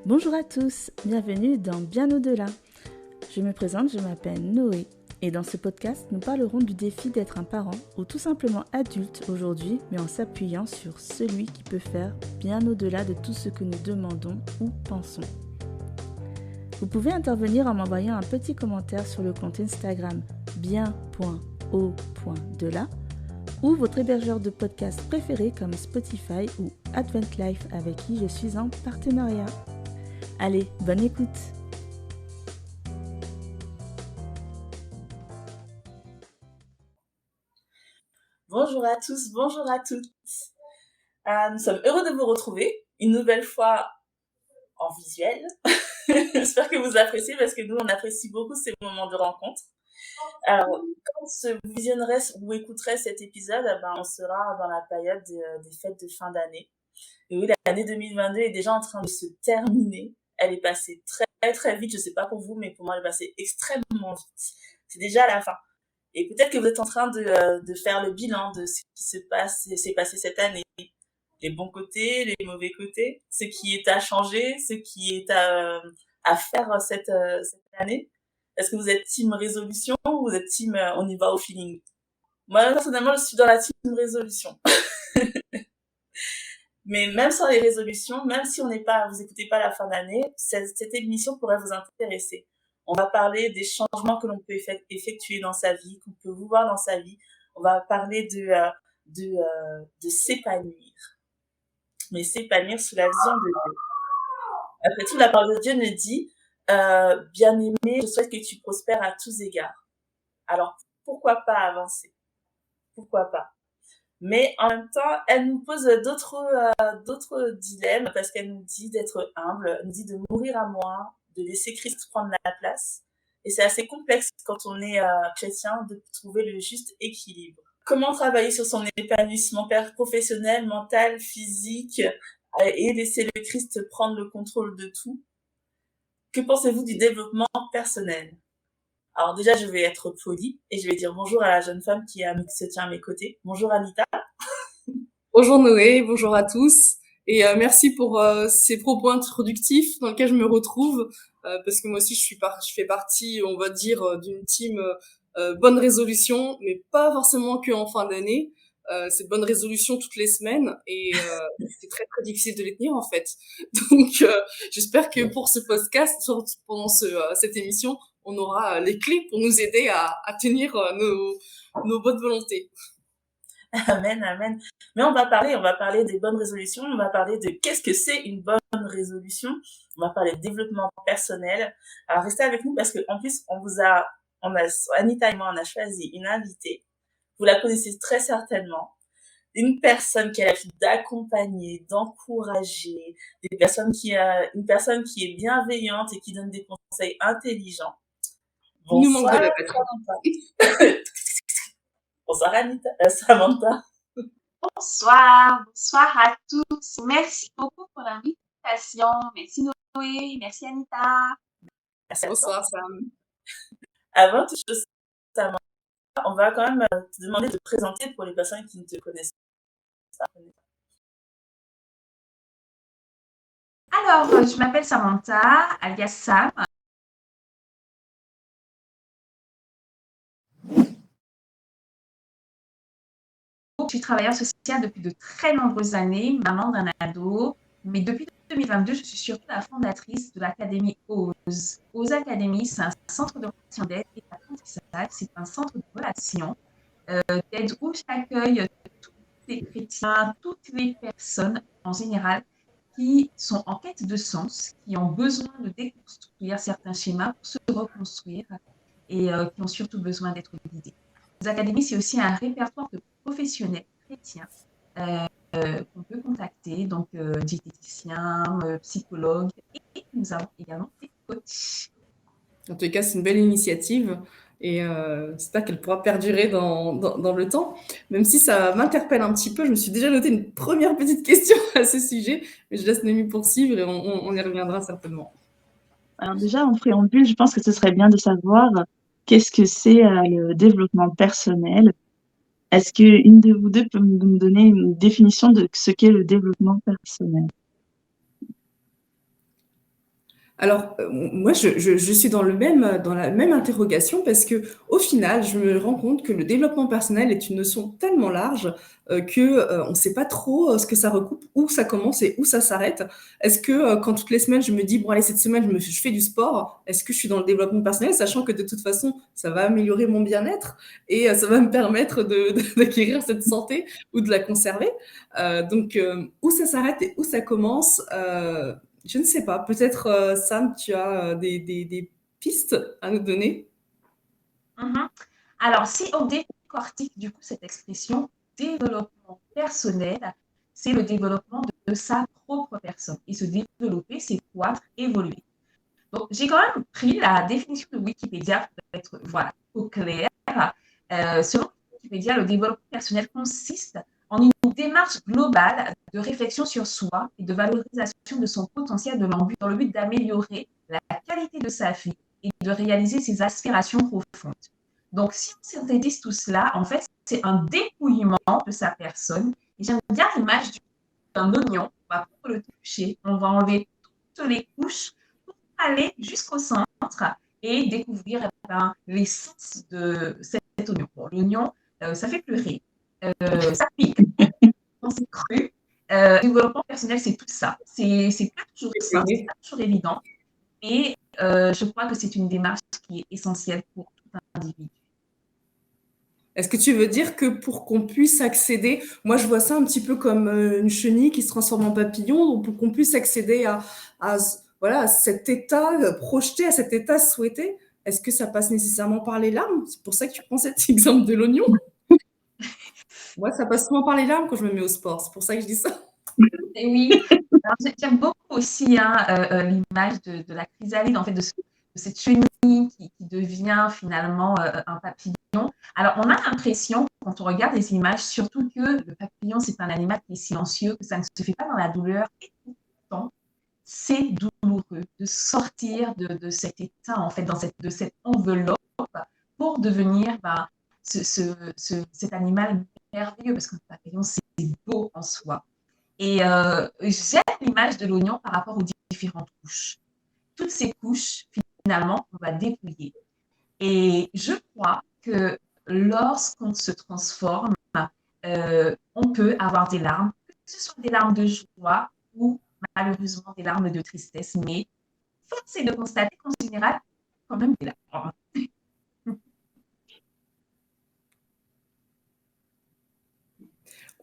Bonjour à tous, bienvenue dans Bien au-delà. Je me présente, je m'appelle Noé et dans ce podcast, nous parlerons du défi d'être un parent ou tout simplement adulte aujourd'hui, mais en s'appuyant sur celui qui peut faire bien au-delà de tout ce que nous demandons ou pensons. Vous pouvez intervenir en m'envoyant un petit commentaire sur le compte Instagram bien.au.delà ou votre hébergeur de podcast préféré comme Spotify ou Advent Life avec qui je suis en partenariat. Allez, bonne écoute! Bonjour à tous, bonjour à toutes. Nous sommes heureux de vous retrouver une nouvelle fois en visuel. J'espère que vous appréciez parce que nous, on apprécie beaucoup ces moments de rencontre. Alors, quand vous visionnerez ou écouterez cet épisode, on sera dans la période des fêtes de fin d'année. Et oui, l'année 2022 est déjà en train de se terminer. Elle est passée très très vite. Je sais pas pour vous, mais pour moi, elle est passée extrêmement vite. C'est déjà la fin. Et peut-être que vous êtes en train de faire le bilan de ce qui s'est passé cette année. Les bons côtés, les mauvais côtés, ce qui est à changer, ce qui est à faire cette année. Est-ce que vous êtes team résolution ou vous êtes team on y va au feeling? Moi, personnellement, je suis dans la team résolution. Mais même sans les résolutions, même si vous écoutez pas la fin d'année, cette émission pourrait vous intéresser. On va parler des changements que l'on peut effectuer dans sa vie, qu'on peut voir dans sa vie. On va parler de s'épanouir. Mais s'épanouir sous la vision de Dieu. Après tout, la parole de Dieu nous dit, bien-aimé, je souhaite que tu prospères à tous égards. Alors, pourquoi pas avancer? Pourquoi pas? Mais en même temps, elle nous pose d'autres dilemmes parce qu'elle nous dit d'être humble, elle nous dit de mourir à moi, de laisser Christ prendre la place. Et c'est assez complexe quand on est chrétien de trouver le juste équilibre. Comment travailler sur son épanouissement professionnel, mental, physique et laisser le Christ prendre le contrôle de tout? Que pensez-vous du développement personnel? Alors déjà, je vais être polie et je vais dire bonjour à la jeune femme qui se tient à mes côtés. Bonjour Anita. Bonjour Noé, bonjour à tous, et merci pour ces propos introductifs dans lesquels je me retrouve, parce que moi aussi je fais partie, on va dire, d'une team bonne résolution, mais pas forcément que en fin d'année. C'est bonne résolution toutes les semaines, et c'est très très difficile de les tenir en fait. Donc j'espère que pour ce podcast, pendant cette émission, on aura les clés pour nous aider à tenir nos bonnes volontés. Amen, amen. Mais on va parler des bonnes résolutions, on va parler de qu'est-ce que c'est une bonne résolution, on va parler de développement personnel. Alors restez avec nous parce que en plus Anita et moi, on a choisi une invitée. Vous la connaissez très certainement. Une personne qui a l'habitude d'accompagner, d'encourager, une personne qui est bienveillante et qui donne des conseils intelligents. Il nous manque de la batterie. Bonsoir Anita, Samantha. Bonsoir à tous. Merci beaucoup pour l'invitation. Merci Noé, merci Anita. Bonsoir Sam. Avant toute chose, Samantha, on va quand même te demander de te présenter pour les personnes qui ne te connaissent pas. Alors, je m'appelle Samantha, alias Sam. Je suis travailleuse sociale depuis de très nombreuses années, maman d'un ado, mais depuis 2022, je suis surtout la fondatrice de l'Académie OSE. OSE Academy, c'est un centre de relation d'aide et d'apprentissage, c'est un centre de relation d'aide où j'accueille tous les chrétiens, toutes les personnes en général qui sont en quête de sens, qui ont besoin de déconstruire certains schémas pour se reconstruire et qui ont surtout besoin d'être guidés. Les académies, c'est aussi un répertoire de professionnels chrétiens qu'on peut contacter, donc diététiciens, psychologues, et nous avons également des coachs. En tout cas, c'est une belle initiative et j'espère qu'elle pourra perdurer dans le temps. Même si ça m'interpelle un petit peu, je me suis déjà noté une première petite question à ce sujet, mais je laisse Noémie poursuivre et on y reviendra certainement. Alors déjà, en préambule, je pense que ce serait bien de savoir qu'est-ce que c'est le développement personnel. Est-ce qu'une de vous deux peut me donner une définition de ce qu'est le développement personnel? Alors, moi, je suis dans la même interrogation parce que, au final, je me rends compte que le développement personnel est une notion tellement large que on ne sait pas trop ce que ça recoupe, où ça commence et où ça s'arrête. Est-ce que quand toutes les semaines, je me dis, bon, allez, cette semaine, je fais du sport, est-ce que je suis dans le développement personnel, sachant que de toute façon, ça va améliorer mon bien-être et ça va me permettre d'acquérir cette santé ou de la conserver. Où ça s'arrête et où ça commence, je ne sais pas. Peut-être, Sam, tu as des pistes à nous donner? Mhm. Alors, si on décortique du coup cette expression développement personnel, c'est le développement de sa propre personne. Et se développer, c'est croître, évoluer. Donc, j'ai quand même pris la définition de Wikipédia pour être voilà, au clair. Selon Wikipédia, le développement personnel consiste en une démarche globale de réflexion sur soi et de valorisation de son potentiel dans le but d'améliorer la qualité de sa vie et de réaliser ses aspirations profondes. Donc, si on synthétise tout cela, en fait, c'est un dépouillement de sa personne. Et j'aime bien l'image d'un oignon. On va prendre le toucher, on va enlever toutes les couches pour aller jusqu'au centre et découvrir l'essence de cet oignon. Bon, l'oignon, ça fait pleurer, ça pique, c'est cru. Le développement personnel, c'est tout ça. C'est pas toujours simple, c'est pas toujours évident. Et je crois que c'est une démarche qui est essentielle pour tout individu. Est-ce que tu veux dire que pour qu'on puisse accéder, moi je vois ça un petit peu comme une chenille qui se transforme en papillon, donc pour qu'on puisse accéder voilà, à cet état projeté, à cet état souhaité, est-ce que ça passe nécessairement par les larmes? C'est pour ça que tu prends cet exemple de l'oignon. Moi, ça passe souvent par les larmes quand je me mets au sport, c'est pour ça que je dis ça. Et oui, alors, j'aime beaucoup aussi l'image de la chrysalide, en fait, de cette chenille qui devient finalement un papillon. Alors, on a l'impression, quand on regarde les images, surtout que le papillon, c'est un animal qui est silencieux, que ça ne se fait pas dans la douleur. Et pourtant, c'est douloureux de sortir de cet état, en fait, de cette enveloppe pour devenir cet animal merveilleux, parce que le papillon, c'est beau en soi. Et j'aime l'image de l'oignon par rapport aux différentes couches. Toutes ces couches, finalement, on va dépouiller. Et je crois que lorsqu'on se transforme, on peut avoir des larmes, que ce soit des larmes de joie ou malheureusement des larmes de tristesse, mais force est de constater qu'en général, quand même des larmes.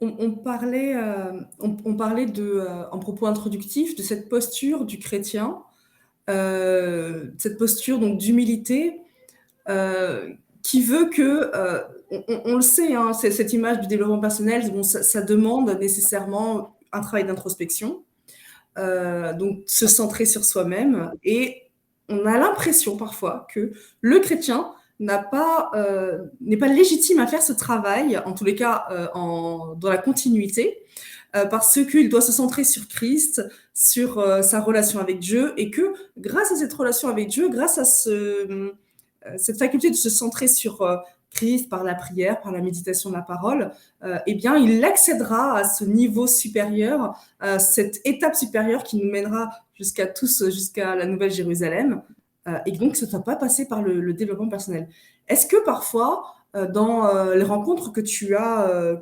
On parlait en propos introductif de cette posture du chrétien, cette posture donc d'humilité qui veut que, on le sait, hein, cette image du développement personnel, bon, ça demande nécessairement un travail d'introspection, donc se centrer sur soi-même, et on a l'impression parfois que le chrétien n'est pas légitime à faire ce travail, en tous les cas dans la continuité, parce qu'il doit se centrer sur Christ, sur sa relation avec Dieu, et que grâce à cette relation avec Dieu, grâce à cette faculté de se centrer sur Christ par la prière, par la méditation de la parole, eh bien, il accédera à ce niveau supérieur, à cette étape supérieure qui nous mènera jusqu'à la Nouvelle Jérusalem. Et donc, ça ne doit pas passer par le développement personnel. Est-ce que parfois, dans les rencontres que tu as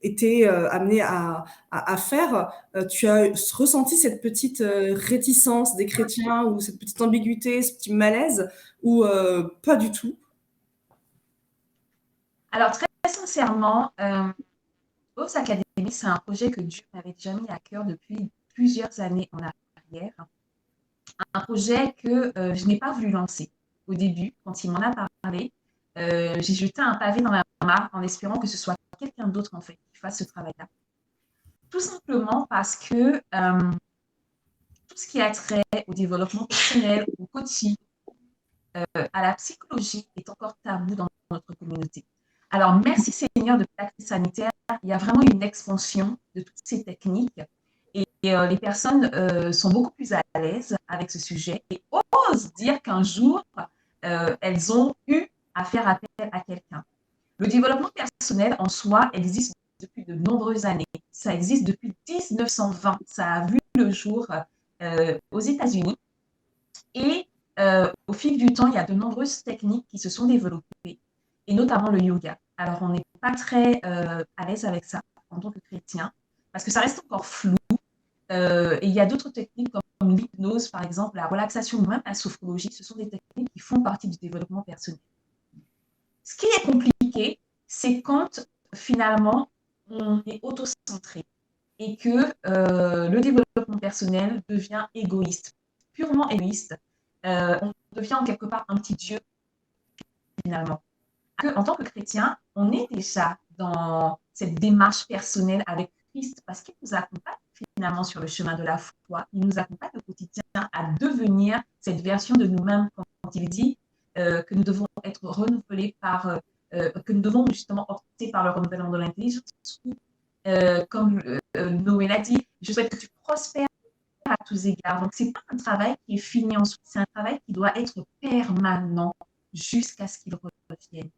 été amené à faire, tu as ressenti cette petite réticence des chrétiens ou cette petite ambiguïté, ce petit malaise, ou pas du tout? Alors, très sincèrement, Aux Académies, c'est un projet que Dieu m'avait déjà mis à cœur depuis plusieurs années en arrière. Un projet que je n'ai pas voulu lancer au début, quand il m'en a parlé. J'ai jeté un pavé dans la mare en espérant que ce soit quelqu'un d'autre en fait qui fasse ce travail-là. Tout simplement parce que tout ce qui a trait au développement personnel, au coaching, à la psychologie est encore tabou dans notre communauté. Alors, merci Seigneur, depuis la crise sanitaire, il y a vraiment une expansion de toutes ces techniques et les personnes sont beaucoup plus à l'aise avec ce sujet et osent dire qu'un jour, elles ont eu à faire appel à quelqu'un. Le développement personnel en soi existe depuis de nombreuses années. Ça existe depuis 1920. Ça a vu le jour aux États-Unis. Et au fil du temps, il y a de nombreuses techniques qui se sont développées, et notamment le yoga. Alors, on n'est pas très à l'aise avec ça en tant que chrétien, parce que ça reste encore flou. Et il y a d'autres techniques comme l'hypnose, par exemple, la relaxation ou même la sophrologie. Ce sont des techniques qui font partie du développement personnel. Ce qui est compliqué, c'est quand finalement on est autocentré et que le développement personnel devient égoïste, purement égoïste. On devient en quelque part un petit Dieu finalement. En tant que chrétien, on est déjà dans cette démarche personnelle avec Christ parce qu'il nous accompagne finalement sur le chemin de la foi. Il nous accompagne au quotidien à devenir cette version de nous-mêmes quand il dit que nous devons être renouvelés que nous devons justement opter par le renouvellement de l'intelligence. Comme Noé l'a dit, je souhaite que tu prospères à tous égards. Donc, ce n'est pas un travail qui est fini en soi, c'est un travail qui doit être permanent jusqu'à ce qu'il revienne.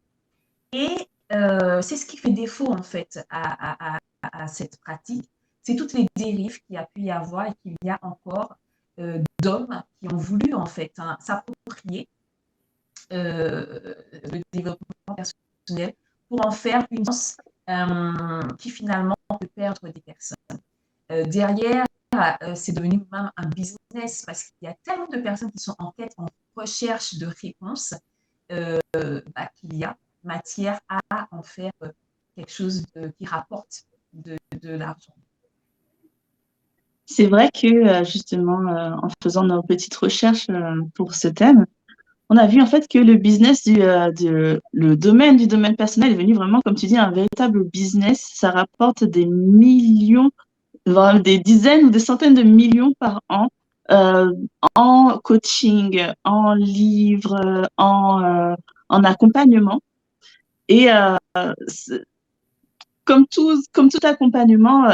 Et c'est ce qui fait défaut en fait à cette pratique. C'est toutes les dérives qu'il y a pu y avoir et qu'il y a encore d'hommes qui ont voulu en fait s'approprier le développement personnel pour en faire une science qui finalement peut perdre des personnes. Derrière, c'est devenu même un business parce qu'il y a tellement de personnes qui sont en quête, en recherche de réponses qu'il y a matière à en faire quelque chose qui rapporte de l'argent. C'est vrai que justement, en faisant nos petites recherches pour ce thème, on a vu en fait que le business le domaine du domaine personnel est devenu vraiment, comme tu dis, un véritable business. Ça rapporte des millions, voire des dizaines ou des centaines de millions par an euh, en coaching, en livres, en accompagnement. Et comme tout accompagnement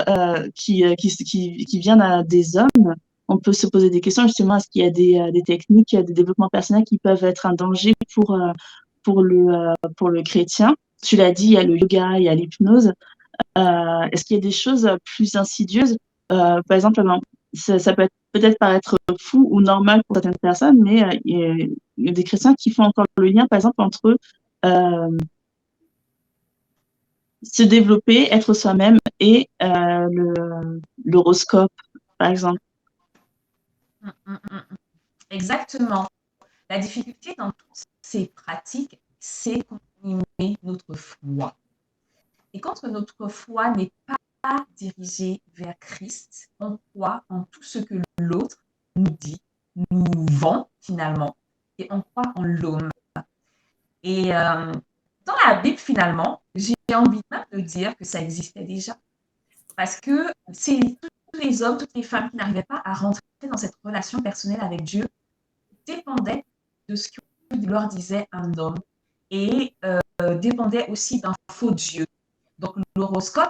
qui vient des hommes, on peut se poser des questions justement, est-ce qu'il y a des techniques, des développements personnels qui peuvent être un danger pour le chrétien? Tu l'as dit, il y a le yoga, il y a l'hypnose. Est-ce qu'il y a des choses plus insidieuses? Par exemple, ça peut peut-être paraître fou ou normal pour certaines personnes, mais il y a des chrétiens qui font encore le lien, par exemple, entre euh, se développer, être soi-même et l'horoscope, par exemple. Exactement. La difficulté dans toutes ces pratiques, c'est d'animer notre foi. Et quand notre foi n'est pas dirigée vers Christ, on croit en tout ce que l'autre nous dit, nous vend finalement, et on croit en l'homme. Et dans la Bible, finalement, j'ai envie même de dire que ça existait déjà. Parce que c'est tous les hommes, toutes les femmes qui n'arrivaient pas à rentrer dans cette relation personnelle avec Dieu dépendaient de ce que leur disait un homme et dépendaient aussi d'un faux Dieu. Donc l'horoscope,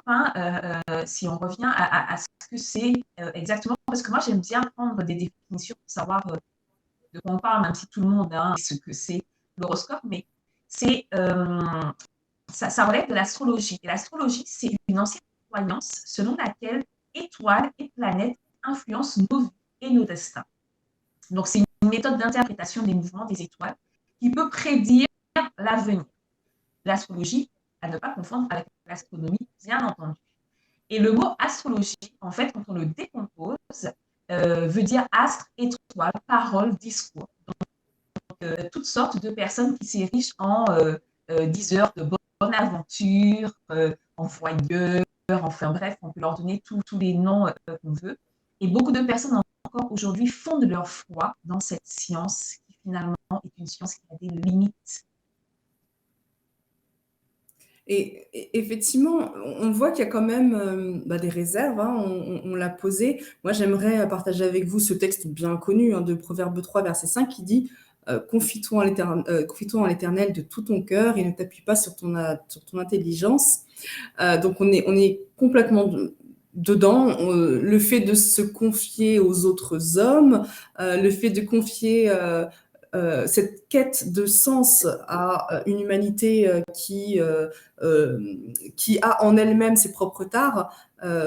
si on revient à ce que c'est exactement, parce que moi j'aime bien prendre des définitions pour savoir de quoi on parle, même si tout le monde sait ce que c'est l'horoscope, mais c'est ça relève de l'astrologie. Et l'astrologie, c'est une ancienne croyance selon laquelle étoiles et planètes influencent nos vies et nos destins. Donc, c'est une méthode d'interprétation des mouvements des étoiles qui peut prédire l'avenir. L'astrologie, à ne pas confondre avec l'astronomie, bien entendu. Et le mot astrologie, en fait, quand on le décompose, veut dire astre, étoile, parole, discours. Donc, toutes sortes de personnes qui s'érigent en diseurs de bonne aventure, en voyeurs, enfin bref, on peut leur donner tous les noms qu'on veut. Et beaucoup de personnes encore aujourd'hui fondent leur foi dans cette science qui finalement est une science qui a des limites. Et effectivement, on voit qu'il y a quand même des réserves, hein, on l'a posé. Moi, j'aimerais partager avec vous ce texte bien connu de Proverbe 3, verset 5, qui dit confie-toi en l'Éternel de tout ton cœur et ne t'appuie pas sur ton intelligence. Donc, on est complètement dedans. Le fait de se confier aux autres hommes, le fait de confier cette quête de sens à une humanité qui a en elle-même ses propres tares,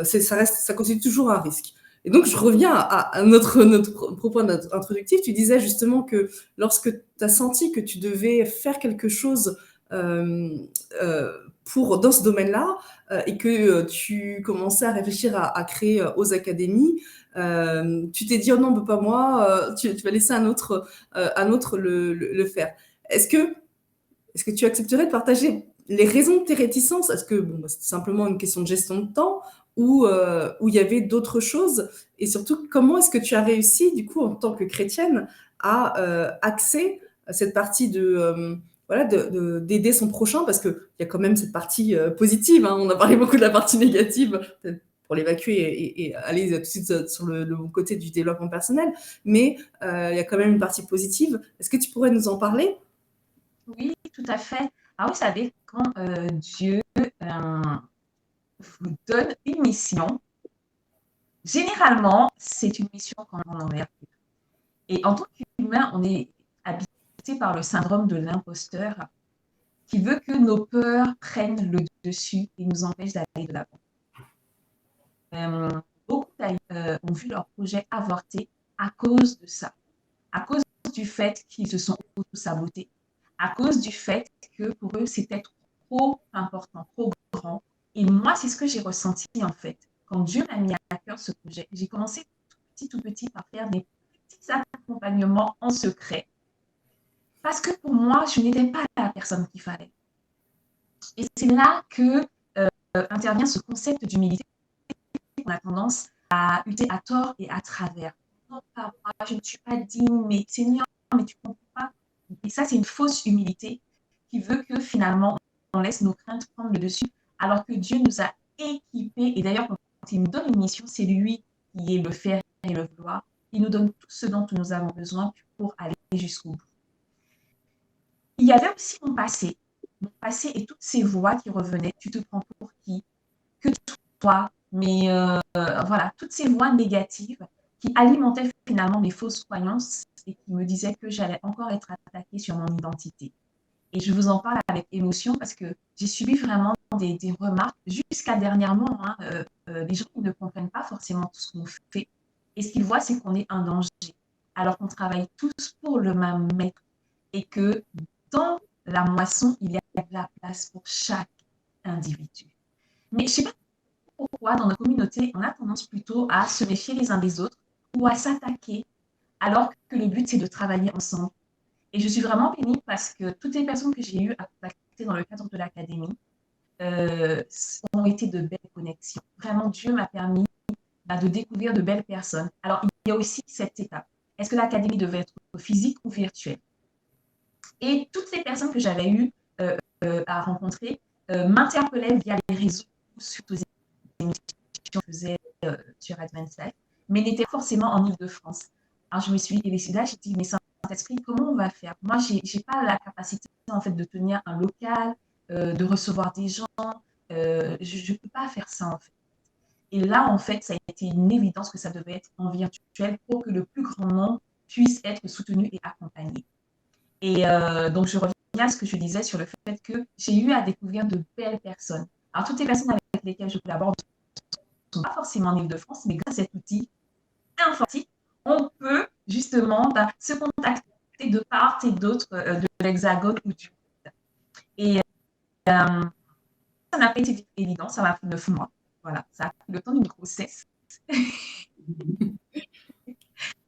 ça constitue toujours un risque. Et donc, je reviens à notre propos introductif. Tu disais justement que lorsque tu as senti que tu devais faire quelque chose euh, euh, dans ce domaine-là et que tu commençais à réfléchir à créer aux académies, tu t'es dit oh non, pas moi, tu vas laisser un autre le faire. Est-ce que tu accepterais de partager les raisons de tes réticences? Est-ce que c'est simplement une question de gestion de temps ou il y avait d'autres choses? Et surtout, comment est-ce que tu as réussi, du coup, en tant que chrétienne, à axer cette partie d'aider son prochain? Parce qu'il y a quand même cette partie positive. Hein. On a parlé beaucoup de la partie négative, peut-être pour l'évacuer et aller tout de suite sur le côté du développement personnel. Mais il y a quand même une partie positive. Est-ce que tu pourrais nous en parler? Oui, tout à fait. Ah, vous savez, quand Dieu vous donne une mission, généralement, c'est une mission qu'on envers. Et en tant qu'humain, on est habité par le syndrome de l'imposteur qui veut que nos peurs prennent le dessus et nous empêchent d'aller de l'avant. Beaucoup ont vu leur projet avorter à cause de ça, à cause du fait qu'ils se sont auto-sabotés, à cause du fait que pour eux, c'était trop important, trop grand. Et moi, c'est ce que j'ai ressenti en fait. Quand Dieu m'a mis à cœur ce projet, j'ai commencé tout petit par faire des petits accompagnements en secret. Parce que pour moi, je n'étais pas la personne qu'il fallait. Et c'est là que intervient ce concept d'humilité. On a tendance à lutter à tort et à travers. Non, pas moi, je ne suis pas digne, mais Seigneur, mais tu ne comprends pas. Et ça, c'est une fausse humilité qui veut que finalement, on laisse nos craintes prendre le dessus, alors que Dieu nous a équipés. Et d'ailleurs, quand il nous donne une mission, c'est lui qui est le faire et le vouloir. Il nous donne tout ce dont nous avons besoin pour aller jusqu'au bout. Il y avait aussi mon passé et toutes ces voix qui revenaient. Tu te prends pour qui? Que toi? Mais voilà, toutes ces voix négatives qui alimentaient finalement mes fausses croyances et qui me disaient que j'allais encore être attaquée sur mon identité. Et je vous en parle avec émotion parce que j'ai subi vraiment des remarques jusqu'à dernièrement. Hein, les gens ne comprennent pas forcément tout ce qu'on fait. Et ce qu'ils voient, c'est qu'on est un danger. Alors qu'on travaille tous pour le même maître et que dans la moisson, il y a de la place pour chaque individu. Mais je ne sais pas pourquoi, dans nos communautés, on a tendance plutôt à se méfier les uns des autres ou à s'attaquer, alors que le but, c'est de travailler ensemble. Et je suis vraiment bénie parce que toutes les personnes que j'ai eues à contacter dans le cadre de l'académie ont été de belles connexions. Vraiment, Dieu m'a permis de découvrir de belles personnes. Alors, il y a aussi cette étape. Est-ce que l'académie devait être physique ou virtuelle? Et toutes les personnes que j'avais eues à rencontrer m'interpellaient via les réseaux, suite aux émissions que je faisais sur Advanced Life, mais n'étaient forcément en Ile-de-France. Alors, je me suis là, j'ai dit, mais Saint-Esprit, comment on va faire? Moi, je n'ai pas la capacité en fait, de tenir un local, de recevoir des gens. Je ne peux pas faire ça, en fait. Et là, en fait, ça a été une évidence que ça devait être en virtuel pour que le plus grand nombre puisse être soutenu et accompagné. Et donc, je reviens à ce que je disais sur le fait que j'ai eu à découvrir de belles personnes. Alors, toutes les personnes avec lesquelles je collabore ne sont pas forcément en Ile-de-France, mais grâce à cet outil informatique, on peut justement se contacter de part et d'autre de l'Hexagone ou du monde. Et ça n'a pas été évident, ça m'a pris 9 mois. Voilà, ça a pris le temps d'une grossesse.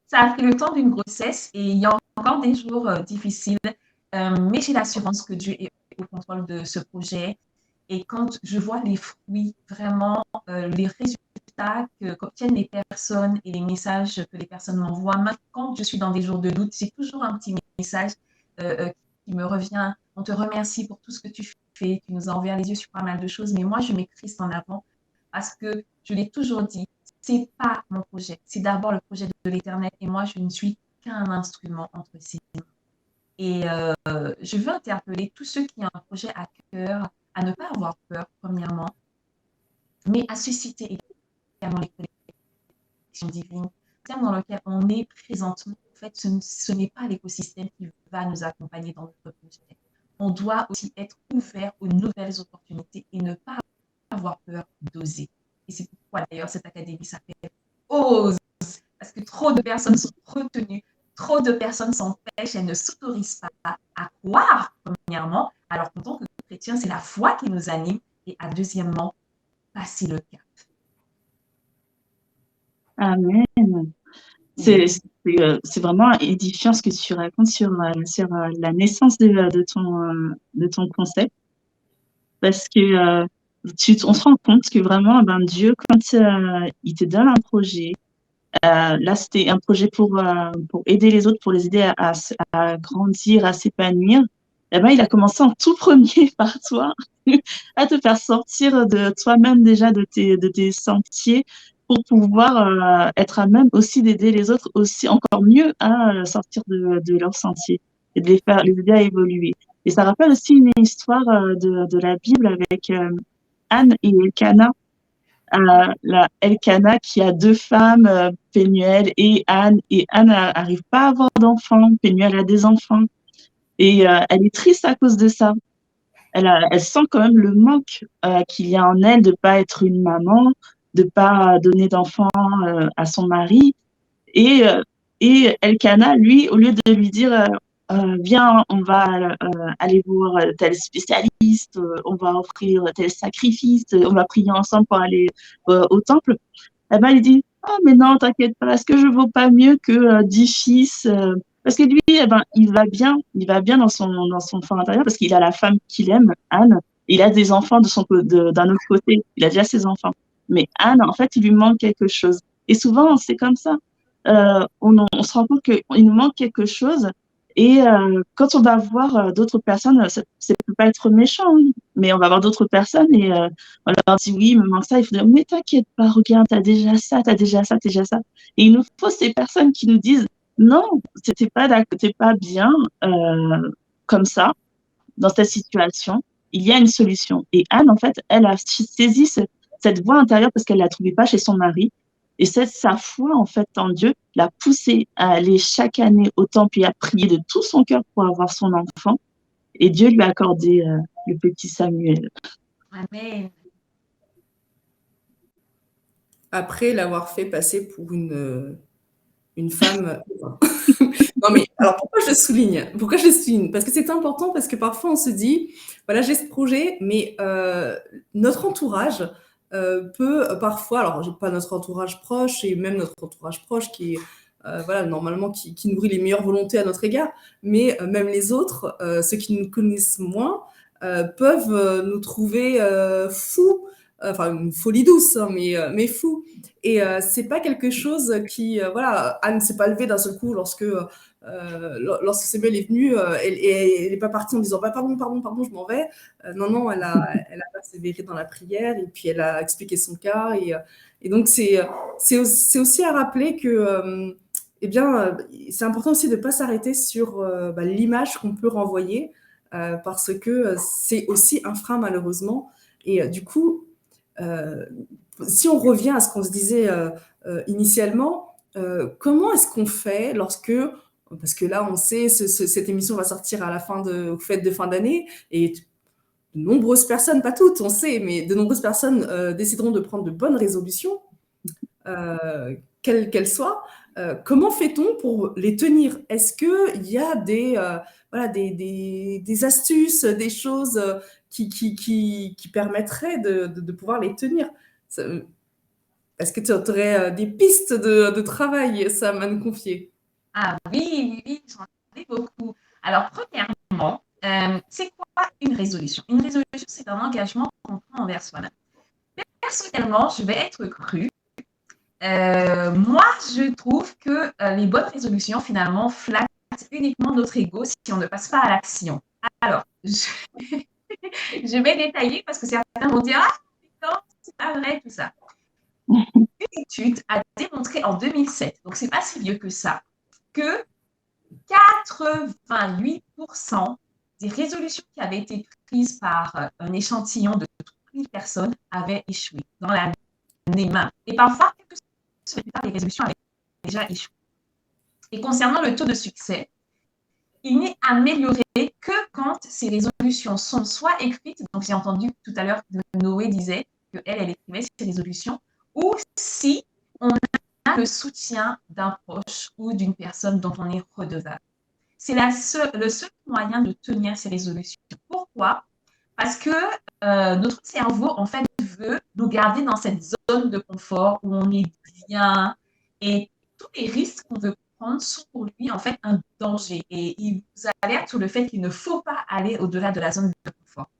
Ça a pris le temps d'une grossesse et il y a encore des jours difficiles, mais j'ai l'assurance que Dieu est au contrôle de ce projet. Et quand je vois les fruits, vraiment, les résultats qu'obtiennent les personnes et les messages que les personnes m'envoient, même quand je suis dans des jours de doute, j'ai toujours un petit message qui me revient. On te remercie pour tout ce que tu fais. Tu nous as ouvert les yeux sur pas mal de choses, mais moi, je mets Christ en avant parce que je l'ai toujours dit, c'est pas mon projet. C'est d'abord le projet de l'Éternel et moi, je ne suis qu'un instrument entre ses mains. Et je veux interpeller tous ceux qui ont un projet à cœur à ne pas avoir peur, premièrement, mais à susciter également les connexions divines, dans lequel on est présentement. En fait, ce n'est pas l'écosystème qui va nous accompagner dans notre projet. On doit aussi être ouvert aux nouvelles opportunités et ne pas avoir peur d'oser. Et c'est pourquoi d'ailleurs cette académie s'appelle osent. Parce que trop de personnes sont retenues, trop de personnes s'empêchent, elles ne s'autorisent pas à croire, premièrement, alors qu'en tant que chrétien, c'est la foi qui nous anime, et deuxièmement, passer le cap. Amen. C'est vraiment édifiant ce que tu racontes sur la naissance de ton concept. Parce que on se rend compte que vraiment, ben, Dieu, quand il te donne un projet, là, c'était un projet pour aider les autres, pour les aider à grandir, à s'épanouir. Eh ben, il a commencé en tout premier par toi, à te faire sortir de toi-même déjà de tes sentiers pour pouvoir être à même aussi d'aider les autres aussi encore mieux à sortir de leurs sentiers et de les aider à évoluer. Et ça rappelle aussi une histoire de la Bible avec Anne et Elkanah. La Elkanah qui a deux femmes, Pénuel et Anne n'arrive pas à avoir d'enfants. Pénuel a des enfants et elle est triste à cause de ça. Elle sent quand même le manque qu'il y a en elle de pas être une maman, de pas donner d'enfants à son mari. Et, euh, et Elkanah, lui, au lieu de lui dire viens, on va aller voir tel spécialiste, on va offrir tel sacrifice, on va prier ensemble pour aller au temple, eh ben, il dit oh, mais non, t'inquiète pas, est-ce que je vaux pas mieux que 10 fils parce que lui, eh ben, il va bien dans son fort intérieur parce qu'il a la femme qu'il aime, Anne, et il a des enfants d'un autre côté, il a déjà ses enfants. Mais Anne, en fait, il lui manque quelque chose. Et souvent, c'est comme ça. On se rend compte qu'il nous manque quelque chose. Et quand on va voir d'autres personnes, ça peut pas être méchant, hein, mais on va voir d'autres personnes et on leur dit oui, il me manque ça. Il faut dire mais t'inquiète pas, regarde, t'as déjà ça, t'as déjà ça, t'as déjà ça. Et il nous faut ces personnes qui nous disent non, t'es pas bien comme ça dans cette situation. Il y a une solution. Et Anne, en fait, elle a saisi cette voix intérieure parce qu'elle la trouvait pas chez son mari. Et sa foi, en fait, en Dieu, l'a poussée à aller chaque année au temple et à prier de tout son cœur pour avoir son enfant. Et Dieu lui a accordé le petit Samuel. Amen. Après l'avoir fait passer pour une femme. Non, mais alors pourquoi je le souligne? Pourquoi je le souligne? Parce que c'est important, parce que parfois on se dit, voilà, j'ai ce projet, mais notre entourage peut parfois, alors pas notre entourage proche, et même notre entourage proche qui est, voilà, normalement, qui nourrit les meilleures volontés à notre égard, mais même les autres, ceux qui nous connaissent moins, peuvent nous trouver fous, enfin une folie douce, hein, mais fous. Et c'est pas quelque chose qui, voilà, Anne s'est pas levée d'un seul coup lorsque Samuel est venu, elle est pas partie en disant bah, pardon, je m'en vais. Non, elle a persévéré dans la prière et puis elle a expliqué son cas. Et donc c'est aussi à rappeler que eh bien, c'est important aussi de ne pas s'arrêter sur l'image qu'on peut renvoyer parce que c'est aussi un frein malheureusement. Et du coup, si on revient à ce qu'on se disait initialement, comment est-ce qu'on fait parce que là, on sait, cette émission va sortir à la aux fêtes de fin d'année, et de nombreuses personnes, pas toutes, on sait, mais de nombreuses personnes décideront de prendre de bonnes résolutions, quelles qu'elles soient. Comment fait-on pour les tenir? Est-ce qu'il y a des astuces, des choses qui permettraient de pouvoir les tenir? Est-ce que tu aurais des pistes de travail, Sam, à nous confier? Ah oui, j'en ai beaucoup. Alors, premièrement, c'est quoi une résolution? Une résolution, c'est un engagement qu'on prend envers soi-même. Personnellement, je vais être crue. Moi, je trouve que les bonnes résolutions, finalement, flattent uniquement notre ego si on ne passe pas à l'action. Alors, je vais détailler parce que certains vont dire ah, non, c'est pas vrai, tout ça. Une étude a démontré en 2007, donc c'est pas si vieux que ça, que 88% des résolutions qui avaient été prises par un échantillon de 3000 personnes avaient échoué dans l'année même. Et parfois, quelques semaines plus tard, les résolutions avaient déjà échoué. Et concernant le taux de succès, il n'est amélioré que quand ces résolutions sont soit écrites, donc j'ai entendu tout à l'heure que Noé disait qu'elle écrivait ses résolutions, ou si on le soutien d'un proche ou d'une personne dont on est redevable. C'est le seul moyen de tenir ces résolutions. Pourquoi? Parce que notre cerveau, en fait, veut nous garder dans cette zone de confort où on est bien et tous les risques qu'on veut prendre sont pour lui, en fait, un danger. Et il vous alerte sur le fait qu'il ne faut pas aller au-delà de la zone de confort.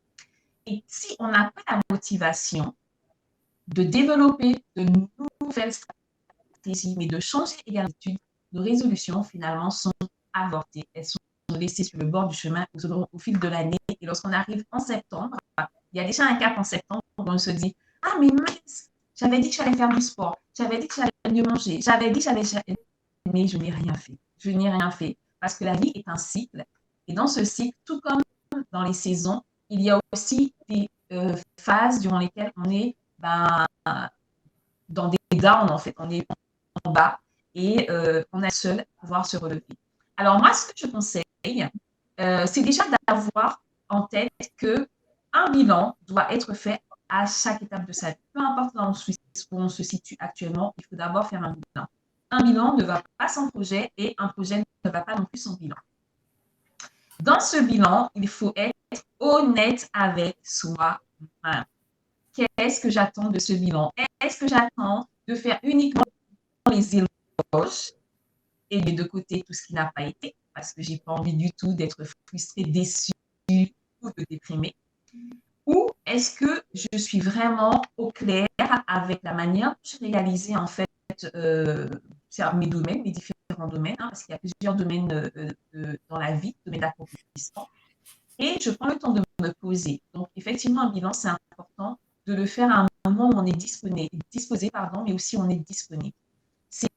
Et si on n'a pas la motivation de développer de nouvelles stratégies, mais de changer également nos résolutions, finalement, sont avortées. Elles sont laissées sur le bord du chemin au fil de l'année. Et lorsqu'on arrive en septembre, il y a déjà un cap en septembre où on se dit « Ah, mais mince, j'avais dit que j'allais faire du sport, j'avais dit que j'allais mieux manger, j'avais dit que j'allais… » Mais je n'ai rien fait. Je n'ai rien fait parce que la vie est un cycle. Et dans ce cycle, tout comme dans les saisons, il y a aussi des phases durant lesquelles on est dans des downs, en fait. On est en bas et on est seul à pouvoir se relever. Alors moi, ce que je conseille, c'est déjà d'avoir en tête qu'un bilan doit être fait à chaque étape de sa vie. Peu importe où on se situe actuellement, il faut d'abord faire un bilan. Un bilan ne va pas sans projet et un projet ne va pas non plus sans bilan. Dans ce bilan, il faut être honnête avec soi-même. Qu'est-ce que j'attends de ce bilan? Est-ce que j'attends de faire uniquement les éloges et de côté tout ce qui n'a pas été, parce que j'ai pas envie du tout d'être frustrée, déçue ou de déprimer? Ou est-ce que je suis vraiment au clair avec la manière dont je réalisais en fait mes domaines, mes différents domaines, parce qu'il y a plusieurs domaines dans la vie, domaines d'accomplissement. Et je prends le temps de me poser. Donc, effectivement, un bilan, c'est important de le faire à un moment où on est disposé, mais aussi où on est disponible. C'est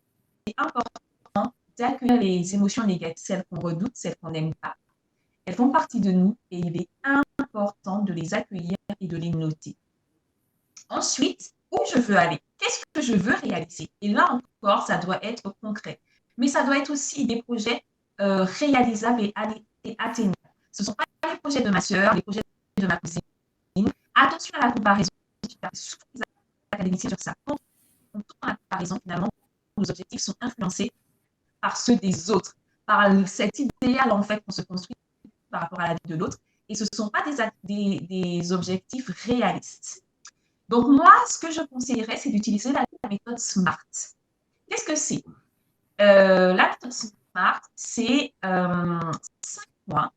important d'accueillir les émotions négatives, celles qu'on redoute, celles qu'on n'aime pas. Elles font partie de nous et il est important de les accueillir et de les noter. Ensuite, où je veux aller? Qu'est-ce que je veux réaliser? Et là encore, ça doit être concret. Mais ça doit être aussi des projets réalisables et atteignables. Ce ne sont pas les projets de ma sœur, les projets de ma cousine. Attention à la comparaison. Souvent, les académiciens sur ça. Quand on tourne à la comparaison, finalement, nos objectifs sont influencés par ceux des autres, par cet idéal en fait qu'on se construit par rapport à la vie de l'autre. Et ce ne sont pas des objectifs réalistes. Donc moi, ce que je conseillerais, c'est d'utiliser la méthode SMART. Qu'est-ce que c'est? La méthode SMART, c'est 5 points,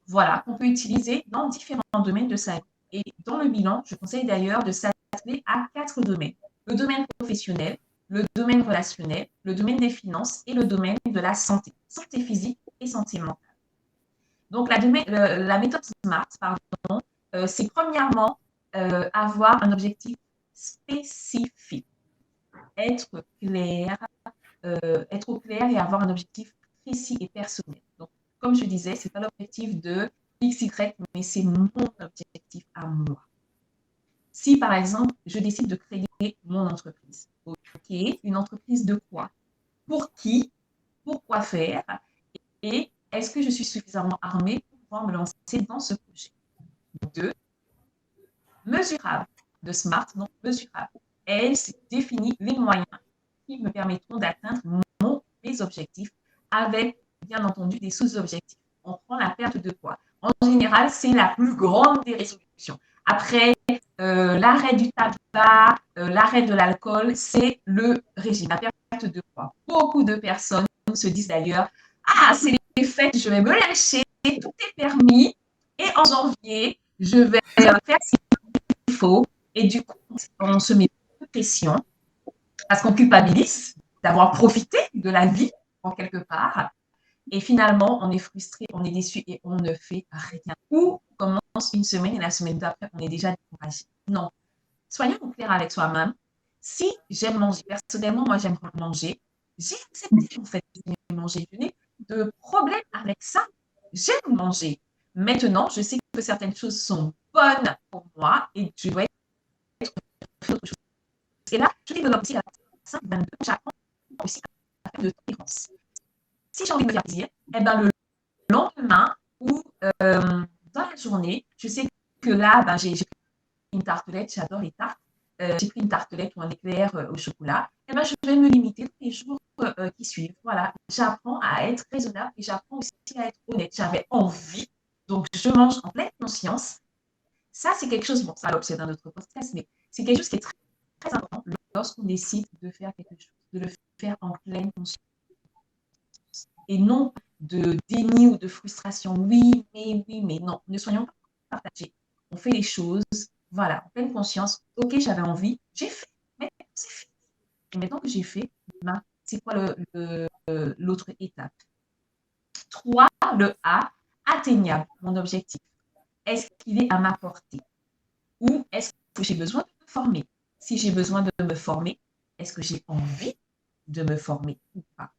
voilà, qu'on peut utiliser dans différents domaines de sa vie. Et dans le bilan, je conseille d'ailleurs de s'atteler à 4 domaines. Le domaine professionnel, le domaine relationnel, le domaine des finances et le domaine de la santé. Santé physique et santé mentale. Donc la méthode SMART, c'est premièrement avoir un objectif spécifique. Être au clair et avoir un objectif précis et personnel. Donc, comme je disais, ce n'est pas l'objectif de XY, mais c'est mon objectif à moi. Si, par exemple, je décide de créer mon entreprise, ok, une entreprise de quoi? Pour qui? Pourquoi faire? Et est-ce que je suis suffisamment armée pour pouvoir me lancer dans ce projet? 2. Mesurable. De SMART, donc mesurable. Elle définit les moyens qui me permettront d'atteindre mes objectifs avec, bien entendu, des sous-objectifs. On prend la perte de poids. En général, c'est la plus grande des résolutions. Après, l'arrêt du tabac, l'arrêt de l'alcool, c'est le régime, la perte de poids. Beaucoup de personnes se disent d'ailleurs « Ah, c'est les fêtes, je vais me lâcher, tout est permis. Et en janvier, je vais faire ce qu'il faut. » Et du coup, on se met de pression parce qu'on culpabilise d'avoir profité de la vie en quelque part. Et finalement, on est frustré, on est déçu et on ne fait rien. Ou on commence une semaine et la semaine d'après, on est déjà découragé. Non. Soyons clairs avec soi-même. Si j'aime manger, personnellement, moi, j'aime manger. J'ai accepté, en fait, de manger. Je n'ai de problème avec ça. J'aime manger. Maintenant, je sais que certaines choses sont bonnes pour moi et je dois être autre chose. Et là, je développe aussi la 5-22, j'apprends aussi à faire de tolérance. Si j'ai envie de me faire plaisir, eh ben, le lendemain ou dans la journée, je sais que là, j'ai pris une tartelette, j'adore les tartes. j'ai pris une tartelette ou un éclair au chocolat, eh ben, je vais me limiter les jours qui suivent. Voilà, j'apprends à être raisonnable et j'apprends aussi à être honnête. J'avais envie, donc je mange en pleine conscience. Ça, c'est quelque chose, bon, ça l'objet d'un autre podcast, mais c'est quelque chose qui est très, très important lorsqu'on décide de faire quelque chose, de le faire en pleine conscience. Et non de déni ou de frustration. Oui, mais non. Ne soyons pas partagés. On fait les choses, voilà, en pleine conscience. Ok, j'avais envie, j'ai fait. Maintenant, c'est fait. Et maintenant que j'ai fait, ben, c'est quoi l'autre étape? 3, le A, atteignable, mon objectif. Est-ce qu'il est à ma portée? Ou est-ce que j'ai besoin de me former? Si j'ai besoin de me former, est-ce que j'ai envie de me former ou pas?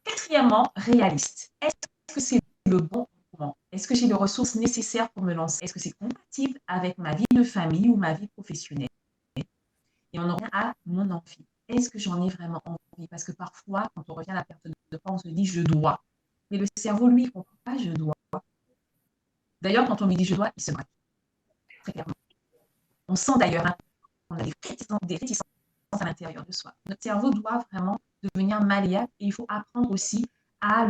Quatrièmement, réaliste. Est-ce que c'est le bon moment? Est-ce que j'ai les ressources nécessaires pour me lancer? Est-ce que c'est compatible avec ma vie de famille ou ma vie professionnelle? Et on en revient à mon envie. Est-ce que j'en ai vraiment envie? Parce que parfois, quand on revient à la perte de poids, on se dit je dois. Mais le cerveau, lui, il ne comprend pas je dois. D'ailleurs, quand on lui dit je dois, il se braque. Très clairement. On sent d'ailleurs qu'on a des réticences à l'intérieur de soi. Notre cerveau doit vraiment devenir malléable et il faut apprendre aussi à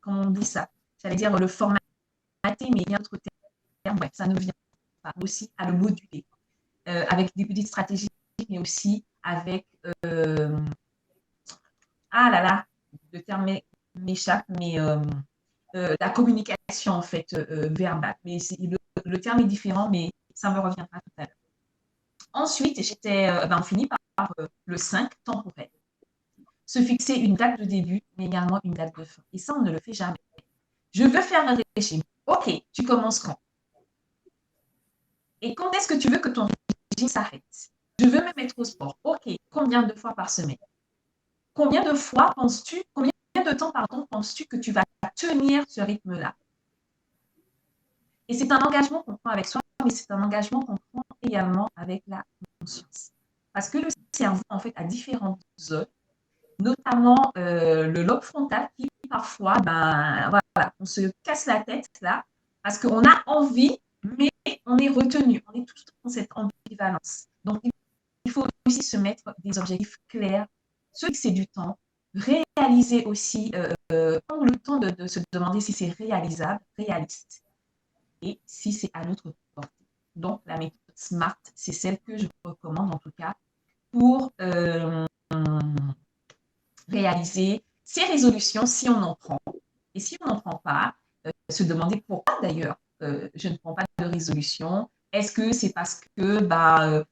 comment on dit ça? J'allais dire le formater, mais il y a d'autres termes. Bref, ça ne vient pas. Aussi à le moduler avec des petites stratégies, mais aussi avec ah là là, le terme m'échappe, mais la communication en fait verbale. Mais le terme est différent, mais ça me reviendra tout à l'heure. Ensuite, on finit par le 5, temporel. Se fixer une date de début, mais également une date de fin. Et ça, on ne le fait jamais. Je veux faire un régime. Ok, tu commences quand? Et quand est-ce que tu veux que ton régime s'arrête? Je veux me mettre au sport. Ok, combien de fois par semaine? Combien de temps, penses-tu que tu vas tenir ce rythme-là? Et c'est un engagement qu'on prend avec soi, mais c'est un engagement qu'on prend également avec la conscience. Parce que le cerveau, en fait, a différentes zones, notamment le lobe frontal qui, parfois, voilà, on se casse la tête là, parce qu'on a envie, mais on est retenu. On est tous dans cette ambivalence. Donc, il faut aussi se mettre des objectifs clairs, se fixer du temps, réaliser aussi, prendre le temps de se demander si c'est réalisable, réaliste, et si c'est à notre portée. Donc, la méthode SMART, c'est celle que je recommande en tout cas pour réaliser ces résolutions si on en prend. Et si on n'en prend pas, se demander pourquoi d'ailleurs je ne prends pas de résolution. Est-ce que c'est parce que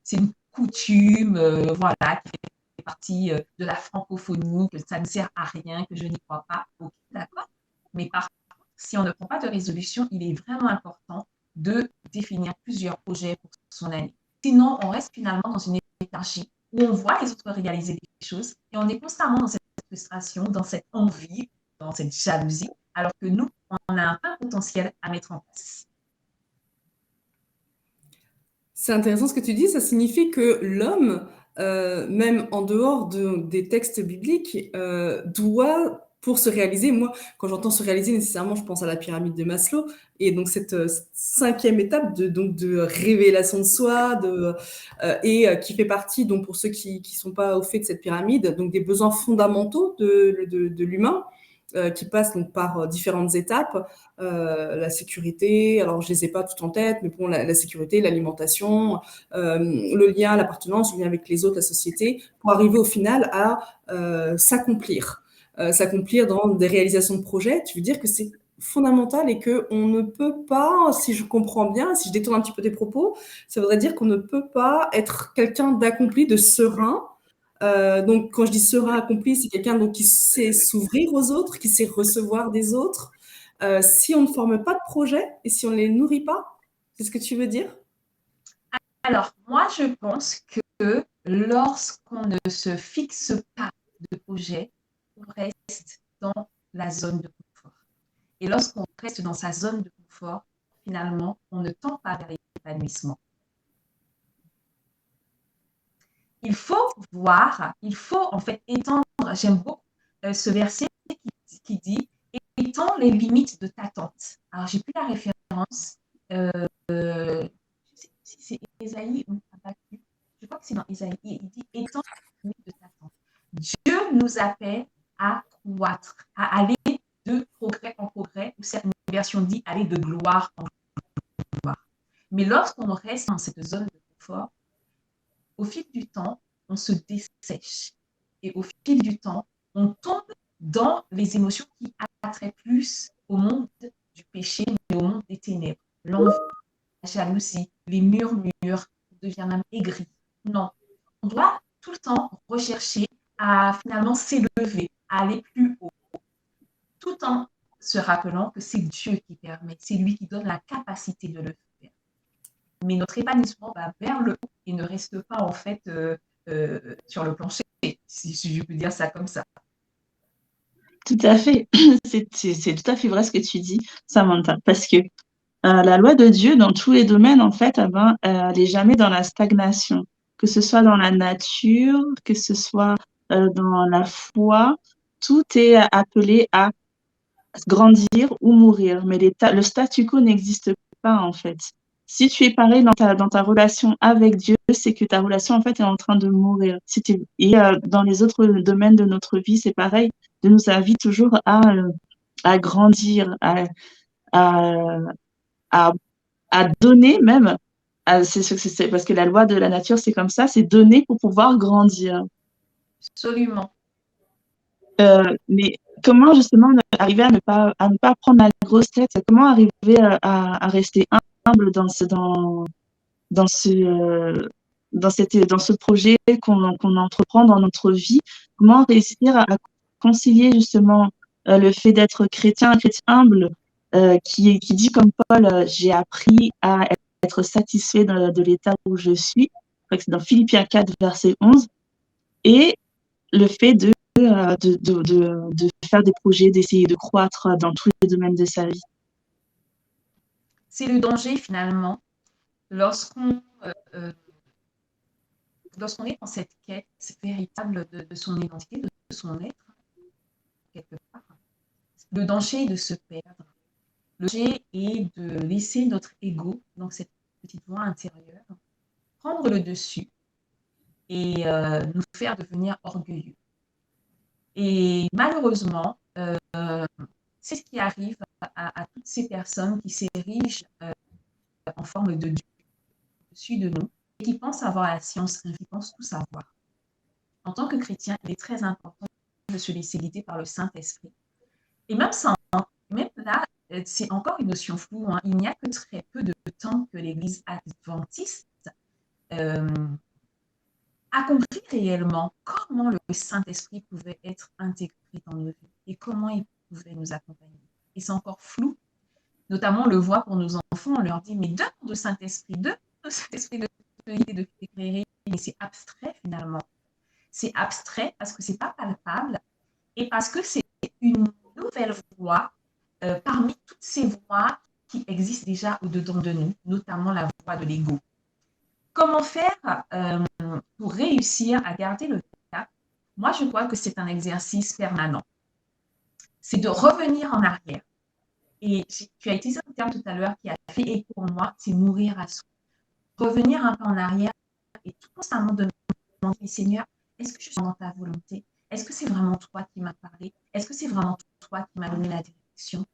c'est une coutume voilà, qui fait partie de la francophonie, que ça ne sert à rien, que je n'y crois pas? Ok, d'accord. Mais par contre, si on ne prend pas de résolution, il est vraiment important de définir plusieurs projets pour son année. Sinon, on reste finalement dans une énergie où on voit les autres réaliser des choses et on est constamment dans cette frustration, dans cette envie, dans cette jalousie, alors que nous, on a un plein potentiel à mettre en place. C'est intéressant ce que tu dis, ça signifie que l'homme, même en dehors des textes bibliques, doit, pour se réaliser, moi, quand j'entends se réaliser, nécessairement, je pense à la pyramide de Maslow, et donc cette cinquième étape de révélation de soi, qui fait partie, donc pour ceux qui sont pas au fait de cette pyramide, donc des besoins fondamentaux de l'humain, qui passent donc par différentes étapes, la sécurité, alors je les ai pas toutes en tête, mais bon, la sécurité, l'alimentation, le lien, l'appartenance, le lien avec les autres, la société, pour arriver au final à s'accomplir dans des réalisations de projets. Tu veux dire que c'est fondamental et que on ne peut pas, si je comprends bien, si je détourne un petit peu des propos, ça voudrait dire qu'on ne peut pas être quelqu'un d'accompli, de serein. Donc, quand je dis serein, accompli, c'est quelqu'un donc qui sait s'ouvrir aux autres, qui sait recevoir des autres. Si on ne forme pas de projet et si on ne les nourrit pas, c'est ce que tu veux dire? Alors, moi, je pense que lorsqu'on ne se fixe pas de projet, on reste dans la zone de confort. Et lorsqu'on reste dans sa zone de confort, finalement, on ne tend pas vers l'épanouissement. Il faut voir, il faut en fait étendre, j'aime beaucoup ce verset qui dit « étends les limites de ta tente ». Alors, j'ai plus la référence, c'est Ésaïe ou Habakkuk, je crois que c'est dans Ésaïe, il dit étant de Satan. Dieu nous appelle à croître, à aller de progrès en progrès, ou certaines versions dit aller de gloire en gloire. Mais lorsqu'on reste dans cette zone de confort, au fil du temps, on se dessèche. Et au fil du temps, on tombe dans les émotions qui attraient plus au monde du péché, mais au monde des ténèbres. L'envie, la jalousie, les murmures, on devient même aigri. Non, on doit tout le temps rechercher à finalement s'élever, à aller plus haut, tout en se rappelant que c'est Dieu qui permet, c'est lui qui donne la capacité de le faire. Mais notre épanouissement va vers le haut et ne reste pas en fait sur le plancher, si je peux dire ça comme ça. Tout à fait. C'est tout à fait vrai ce que tu dis, Samantha, parce que la loi de Dieu, dans tous les domaines, en fait, elle n'est jamais dans la stagnation, que ce soit dans la nature, que ce soit dans la foi, tout est appelé à grandir ou mourir, mais le statu quo n'existe pas, en fait. Si tu es pareil dans ta relation avec Dieu, c'est que ta relation, en fait, est en train de mourir. Et dans les autres domaines de notre vie, c'est pareil. Dieu nous invite toujours à grandir, à, à, à donner même. Parce que la loi de la nature, c'est comme ça, c'est donner pour pouvoir grandir. Absolument. Mais comment justement arriver à ne pas prendre la grosse tête? Comment arriver à rester humble dans dans ce projet qu'on entreprend dans notre vie? Comment réussir à concilier justement le fait d'être chrétien, un chrétien humble, qui dit comme Paul, j'ai appris à être satisfait de l'état où je suis. Je crois que c'est dans Philippiens 4, verset 11. Et le fait de faire des projets, d'essayer de croître dans tous les domaines de sa vie. C'est le danger finalement lorsqu'on est dans cette quête véritable de son identité, de son être, quelque part. Le danger est de se perdre. Le danger est de laisser notre ego, donc cette petite voix intérieure, prendre le dessus et nous faire devenir orgueilleux. Et malheureusement, c'est ce qui arrive à toutes ces personnes qui s'érigent en forme de Dieu au-dessus de nous et qui pensent avoir la science, qui pensent tout savoir. En tant que chrétien, il est très important de se laisser guider par le Saint-Esprit. Et même là, c'est encore une notion floue. Hein. Il n'y a que très peu de temps que l'Église adventiste a compris réellement comment le Saint-Esprit pouvait être intégré dans nos vies et comment il pouvait nous accompagner. Et c'est encore flou. Notamment, on le voit pour nos enfants, on leur dit, mais donne-nous le Saint-Esprit, de guider, de t'éclairer. Mais c'est abstrait finalement. C'est abstrait parce que c'est pas palpable et parce que c'est une nouvelle voie parmi toutes ces voies qui existent déjà au-dedans de nous, notamment la voie de l'ego. Comment faire pour réussir à garder le cap? Moi, je crois que c'est un exercice permanent. C'est de revenir en arrière. Et tu as utilisé un terme tout à l'heure qui a fait écho en moi, c'est mourir à soi. Revenir un peu en arrière et tout constamment demander, Seigneur, est-ce que je suis dans ta volonté? Est-ce que c'est vraiment toi qui m'as parlé? Est-ce que c'est vraiment toi qui m'as donné la direction?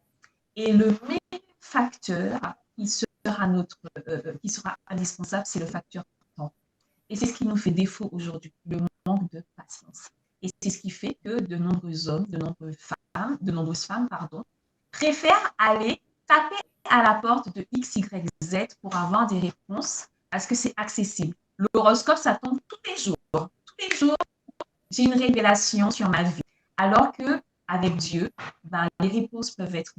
Et le meilleur facteur qui sera indispensable, c'est le facteur temps. Et c'est ce qui nous fait défaut aujourd'hui, le manque de patience. Et c'est ce qui fait que de nombreux hommes, de nombreuses femmes, préfèrent aller taper à la porte de X, Y, Z pour avoir des réponses parce que c'est accessible. L'horoscope, ça tombe tous les jours. Tous les jours, j'ai une révélation sur ma vie. Alors qu'avec Dieu, les réponses peuvent être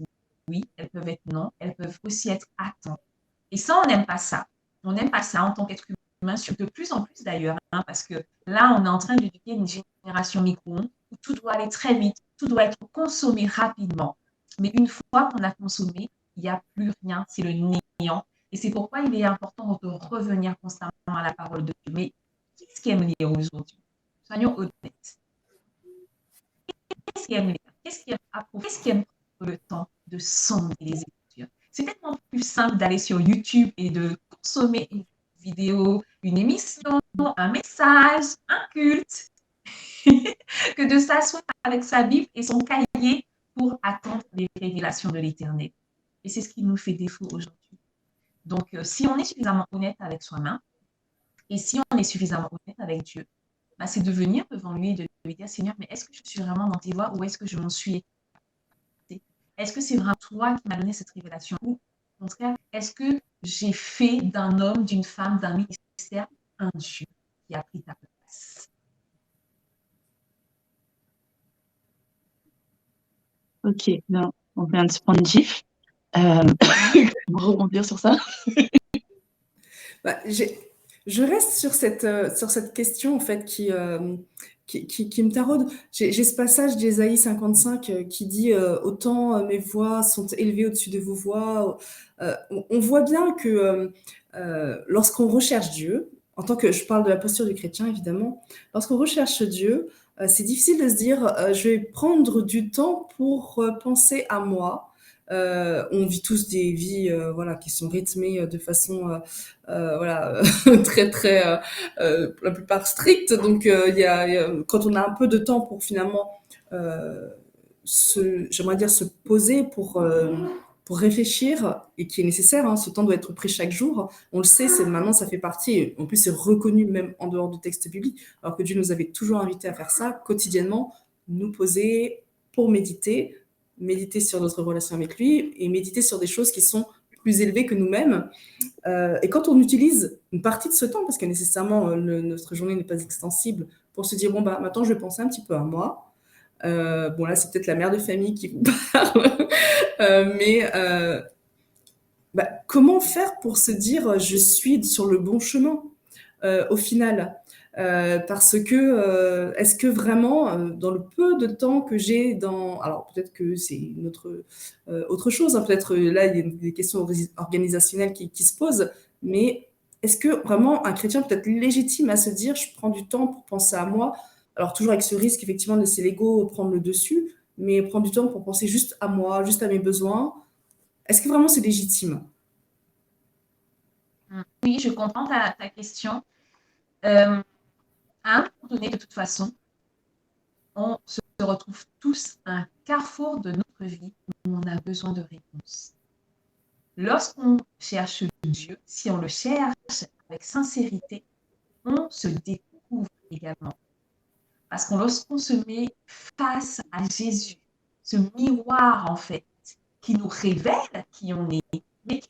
oui, elles peuvent être non, elles peuvent aussi être attends. Et ça, on n'aime pas ça. On n'aime pas ça en tant qu'être humain, de plus en plus d'ailleurs, hein, parce que là, on est en train d'éduquer une génération micro-ondes où tout doit aller très vite, tout doit être consommé rapidement. Mais une fois qu'on a consommé, il n'y a plus rien, c'est le néant. Et c'est pourquoi il est important de revenir constamment à la parole de Dieu. Mais qu'est-ce qui aime lire aujourd'hui? Soyons honnêtes. Qu'est-ce qui aime lire? Qu'est-ce qui aime approuver? Qu'est-ce qui aime prendre le temps de sonder les Écritures? C'est tellement plus simple d'aller sur YouTube et de consommer une vidéo, une émission, un message, un culte, que de s'asseoir avec sa Bible et son cahier pour attendre les révélations de l'Éternel. Et c'est ce qui nous fait défaut aujourd'hui. Donc, si on est suffisamment honnête avec soi-même et si on est suffisamment honnête avec Dieu, bah, c'est de venir devant lui et de lui dire, Seigneur, mais est-ce que je suis vraiment dans tes voies ou est-ce que je m'en suis écarté? Est-ce que c'est vraiment toi qui m'as donné cette révélation ou au contraire, est-ce que j'ai fait d'un homme, d'une femme, d'un ministère un Dieu qui a pris ta place? Ok, non, on vient de se prendre une gifle. Pour rebondir sur ça. Bah, je reste sur cette question en fait qui me taraude. J'ai ce passage d'Ésaïe 55 qui dit autant mes voix sont élevées au-dessus de vos voix. On voit bien que lorsqu'on recherche Dieu, en tant que je parle de la posture du chrétien évidemment, lorsqu'on recherche Dieu, c'est difficile de se dire je vais prendre du temps pour penser à moi. On vit tous des vies voilà qui sont rythmées de façon voilà très très la plupart strictes, donc quand on a un peu de temps pour finalement j'aimerais dire se poser pour réfléchir, et qui est nécessaire, hein, ce temps doit être pris chaque jour. On le sait, maintenant ça fait partie, et en plus c'est reconnu même en dehors du texte biblique, alors que Dieu nous avait toujours invités à faire ça quotidiennement, nous poser pour méditer sur notre relation avec lui et méditer sur des choses qui sont plus élevées que nous-mêmes. Et quand on utilise une partie de ce temps, parce que nécessairement notre journée n'est pas extensible, pour se dire bon bah maintenant je vais penser un petit peu à moi. Bon là c'est peut-être la mère de famille qui vous parle, mais comment faire pour se dire je suis sur le bon chemin au final? Parce que est-ce que vraiment dans le peu de temps que j'ai alors peut-être que c'est une autre chose, hein, peut-être là il y a des questions organisationnelles qui se posent, mais est-ce que vraiment un chrétien peut être légitime à se dire je prends du temps pour penser à moi, alors toujours avec ce risque effectivement de laisser l'ego prendre le dessus, mais prendre du temps pour penser juste à moi, juste à mes besoins, est-ce que vraiment c'est légitime? Oui, je comprends ta question. À un moment donné, de toute façon, on se retrouve tous à un carrefour de notre vie où on a besoin de réponses. Lorsqu'on cherche Dieu, si on le cherche avec sincérité, on se découvre également. Parce que lorsqu'on se met face à Jésus, ce miroir en fait, qui nous révèle qui on est, mais qui est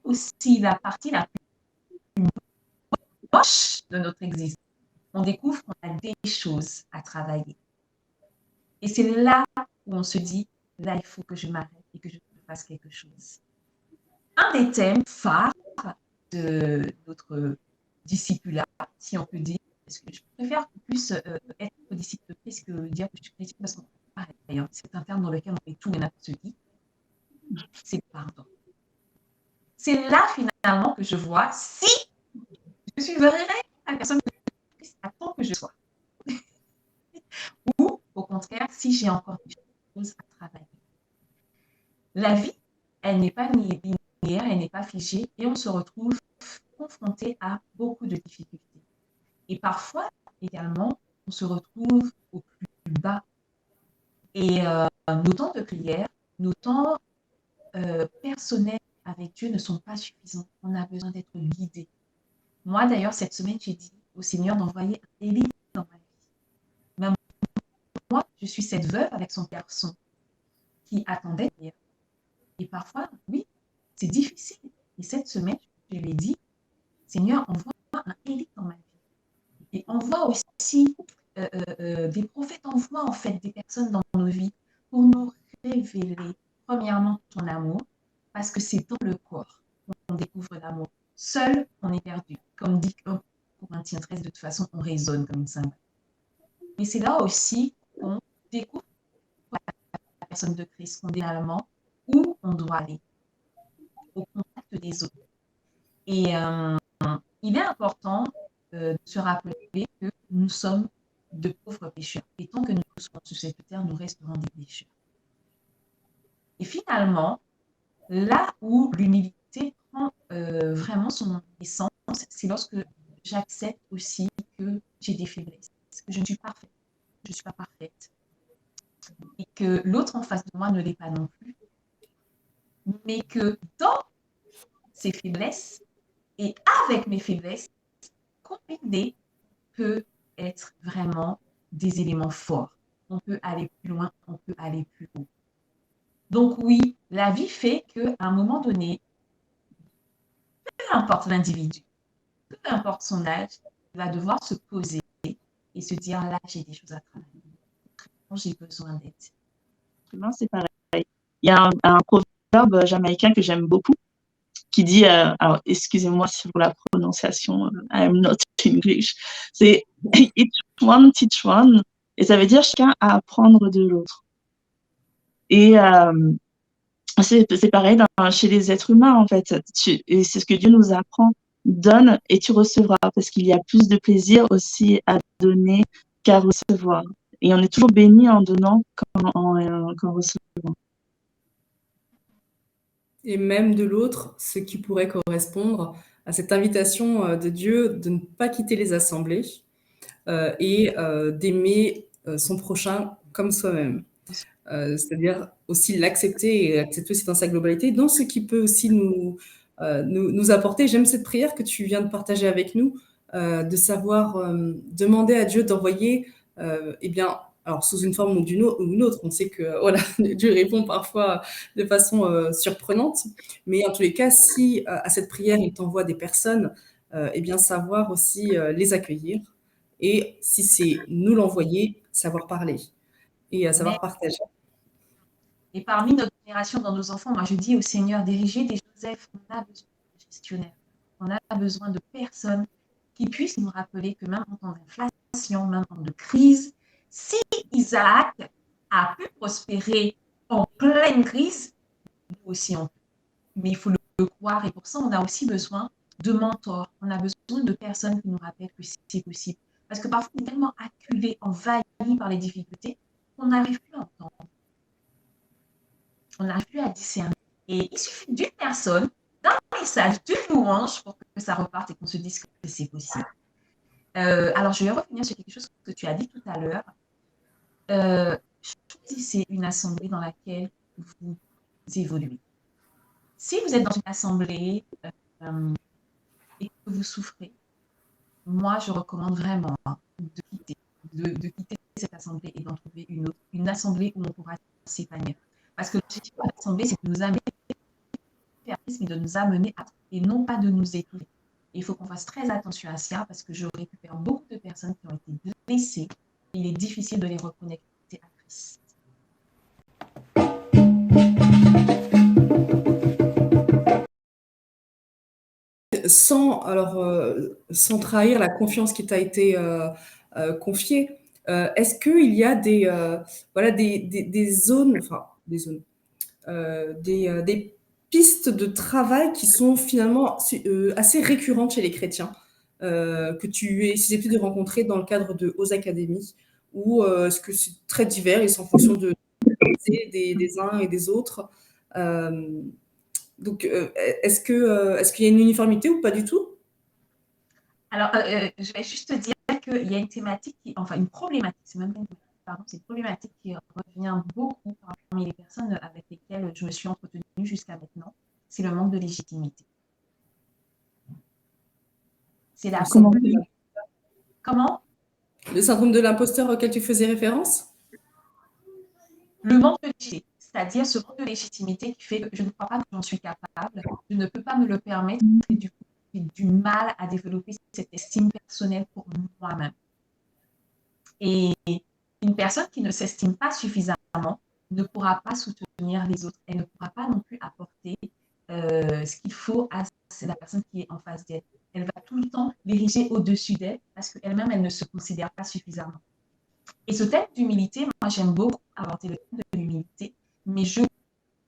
aussi la partie la plus moche de notre existence, on découvre qu'on a des choses à travailler. Et c'est là où on se dit, là, il faut que je m'arrête et que je fasse quelque chose. Un des thèmes phares de notre discipulat, si on peut dire, parce que je préfère plus être disciple de Christ que dire que je suis chrétien, parce que pareil, hein, c'est un terme dans lequel on fait tout et n'importe qui, c'est le pardon. C'est là finalement que je vois si je suis vraiment la personne que Christ attend que je sois. Ou au contraire, si j'ai encore des choses à travailler. La vie, elle n'est pas linéaire, elle n'est pas figée et on se retrouve confronté à beaucoup de difficultés. Et parfois, également, on se retrouve au plus bas. Et nos temps de prière, nos temps personnels avec Dieu ne sont pas suffisants. On a besoin d'être guidé. Moi, d'ailleurs, cette semaine, j'ai dit au Seigneur d'envoyer un Élie dans ma vie. Même moi, je suis cette veuve avec son garçon qui attendait. Et parfois, oui, c'est difficile. Et cette semaine, je lui ai dit, Seigneur, envoie un Élie dans ma vie. Et envoie aussi des prophètes, envoie en fait des personnes dans nos vies pour nous révéler, premièrement, ton amour, parce que c'est dans le corps qu'on découvre l'amour. Seul, on est perdu. Comme dit Corinthiens 13, de toute façon, on résonne comme une cymbale. Mais c'est là aussi qu'on découvre la personne de Christ, qu'on découvre où on doit aller, au contact des autres. Et il est important de se rappeler que nous sommes de pauvres pécheurs. Et tant que nous sommes sur cette terre, nous resterons des pécheurs. Et finalement, là où l'humilité prend vraiment son essence, c'est lorsque j'accepte aussi que j'ai des faiblesses, que je ne suis pas parfaite, je ne suis pas parfaite, et que l'autre en face de moi ne l'est pas non plus, mais que dans ces faiblesses et avec mes faiblesses, combiner peut être vraiment des éléments forts. On peut aller plus loin, on peut aller plus haut. Donc oui, la vie fait qu'à un moment donné, peu importe l'individu, peu importe son âge, il va devoir se poser et se dire là, j'ai des choses à travailler. J'ai besoin d'aide. Non, c'est pareil. Il y a un proverbe jamaïcain que j'aime beaucoup qui dit, alors excusez-moi sur la prononciation, I'm not English, c'est each one teach one, et ça veut dire chacun à apprendre de l'autre. Et c'est pareil chez les êtres humains, en fait. Et c'est ce que Dieu nous apprend. Donne et tu recevras, parce qu'il y a plus de plaisir aussi à donner qu'à recevoir. Et on est toujours béni en donnant qu'en recevant. Et même de l'autre, ce qui pourrait correspondre à cette invitation de Dieu de ne pas quitter les assemblées et d'aimer son prochain comme soi-même. C'est-à-dire aussi l'accepter et accepter aussi dans sa globalité, dans ce qui peut aussi nous apporter. J'aime cette prière que tu viens de partager avec nous, de savoir demander à Dieu d'envoyer, eh bien, alors sous une forme ou une autre, on sait que voilà, Dieu répond parfois de façon surprenante, mais en tous les cas, si à cette prière, il t'envoie des personnes, eh bien, savoir aussi les accueillir, et si c'est nous l'envoyer, savoir parler et savoir partager. Et parmi notre génération, dans nos enfants, moi je dis au Seigneur, diriger des Joseph, on a besoin de gestionnaires, on a besoin de personnes qui puissent nous rappeler que même en temps d'inflation, même en temps de crise, si Isaac a pu prospérer en pleine crise, nous aussi on peut. Mais il faut le croire, et pour ça on a aussi besoin de mentors, on a besoin de personnes qui nous rappellent que c'est possible. Parce que parfois on est tellement acculé, envahi par les difficultés, qu'on n'arrive plus à entendre. On n'arrive plus à discerner. Et il suffit d'une personne, d'un message, d'une louange pour que ça reparte et qu'on se dise que c'est possible. Alors, je vais revenir sur quelque chose que tu as dit tout à l'heure. Choisissez une assemblée dans laquelle vous évoluez. Si vous êtes dans une assemblée et que vous souffrez, moi, je recommande vraiment de quitter cette assemblée et d'en trouver une autre, une assemblée où on pourra s'épanouir. Parce que l'objectif de l'assemblée, c'est de nous amener mais de nous amener à et non pas de nous étouffer. Et il faut qu'on fasse très attention à ça parce que je récupère beaucoup de personnes qui ont été blessées et il est difficile de les reconnecter à Christ. Sans trahir la confiance qui t'a été confiée, est-ce qu'il y a des zones, des pistes de travail qui sont finalement assez récurrentes chez les chrétiens, que tu es susceptible de rencontrer dans le cadre de Ose Academy, ou est-ce que c'est très divers et c'est en fonction des uns et des autres? Donc, est-ce qu'il y a une uniformité ou pas du tout? Alors, je vais juste te dire qu'il y a une thématique, une problématique, c'est une problématique qui revient beaucoup parmi les personnes avec lesquelles je me suis entretenue jusqu'à maintenant, c'est le manque de légitimité. C'est la Comment? Le syndrome de l'imposteur auquel tu faisais référence? Le manque de légitimité, c'est-à-dire ce manque de légitimité qui fait que je ne crois pas que j'en suis capable, je ne peux pas me le permettre, et du coup, j'ai du mal à développer cette estime personnelle pour moi-même. Et une personne qui ne s'estime pas suffisamment ne pourra pas soutenir les autres, elle ne pourra pas non plus apporter ce qu'il faut à la personne qui est en face d'elle. Elle va tout le temps l'ériger au-dessus d'elle parce qu'elle-même, elle ne se considère pas suffisamment. Et ce thème d'humilité, moi j'aime beaucoup aborder le thème de l'humilité, mais je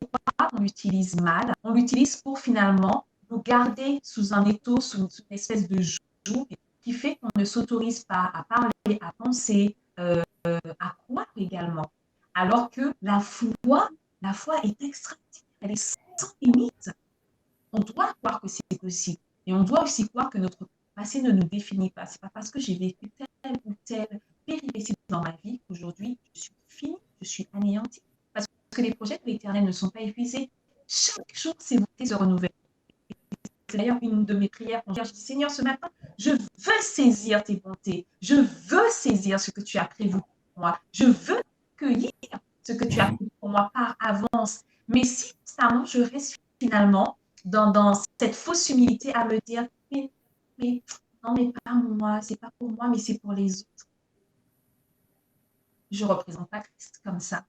crois qu'on l'utilise mal. On l'utilise pour finalement nous garder sous un étau, sous une espèce de joug qui fait qu'on ne s'autorise pas à parler, à penser, à croire également. Alors que la foi est extraordinaire, elle est sans limite. On doit croire que c'est possible. Et on doit aussi croire que notre passé ne nous définit pas. C'est pas parce que j'ai vécu telle ou telle péripétie dans ma vie qu'aujourd'hui je suis finie, je suis anéantie. Parce que les projets de l'Éternel ne sont pas épuisés. Chaque jour, ses volontés se renouvellent. C'est d'ailleurs une de mes prières quand je dis Seigneur, ce matin, je veux saisir tes bontés. Je veux saisir ce que tu as prévu pour moi. Je veux cueillir ce que tu as prévu pour moi par avance. Mais si constamment je reste finalement dans cette fausse humilité à me dire mais non, mais pas moi, c'est pas pour moi, mais c'est pour les autres. Je ne représente pas Christ comme ça.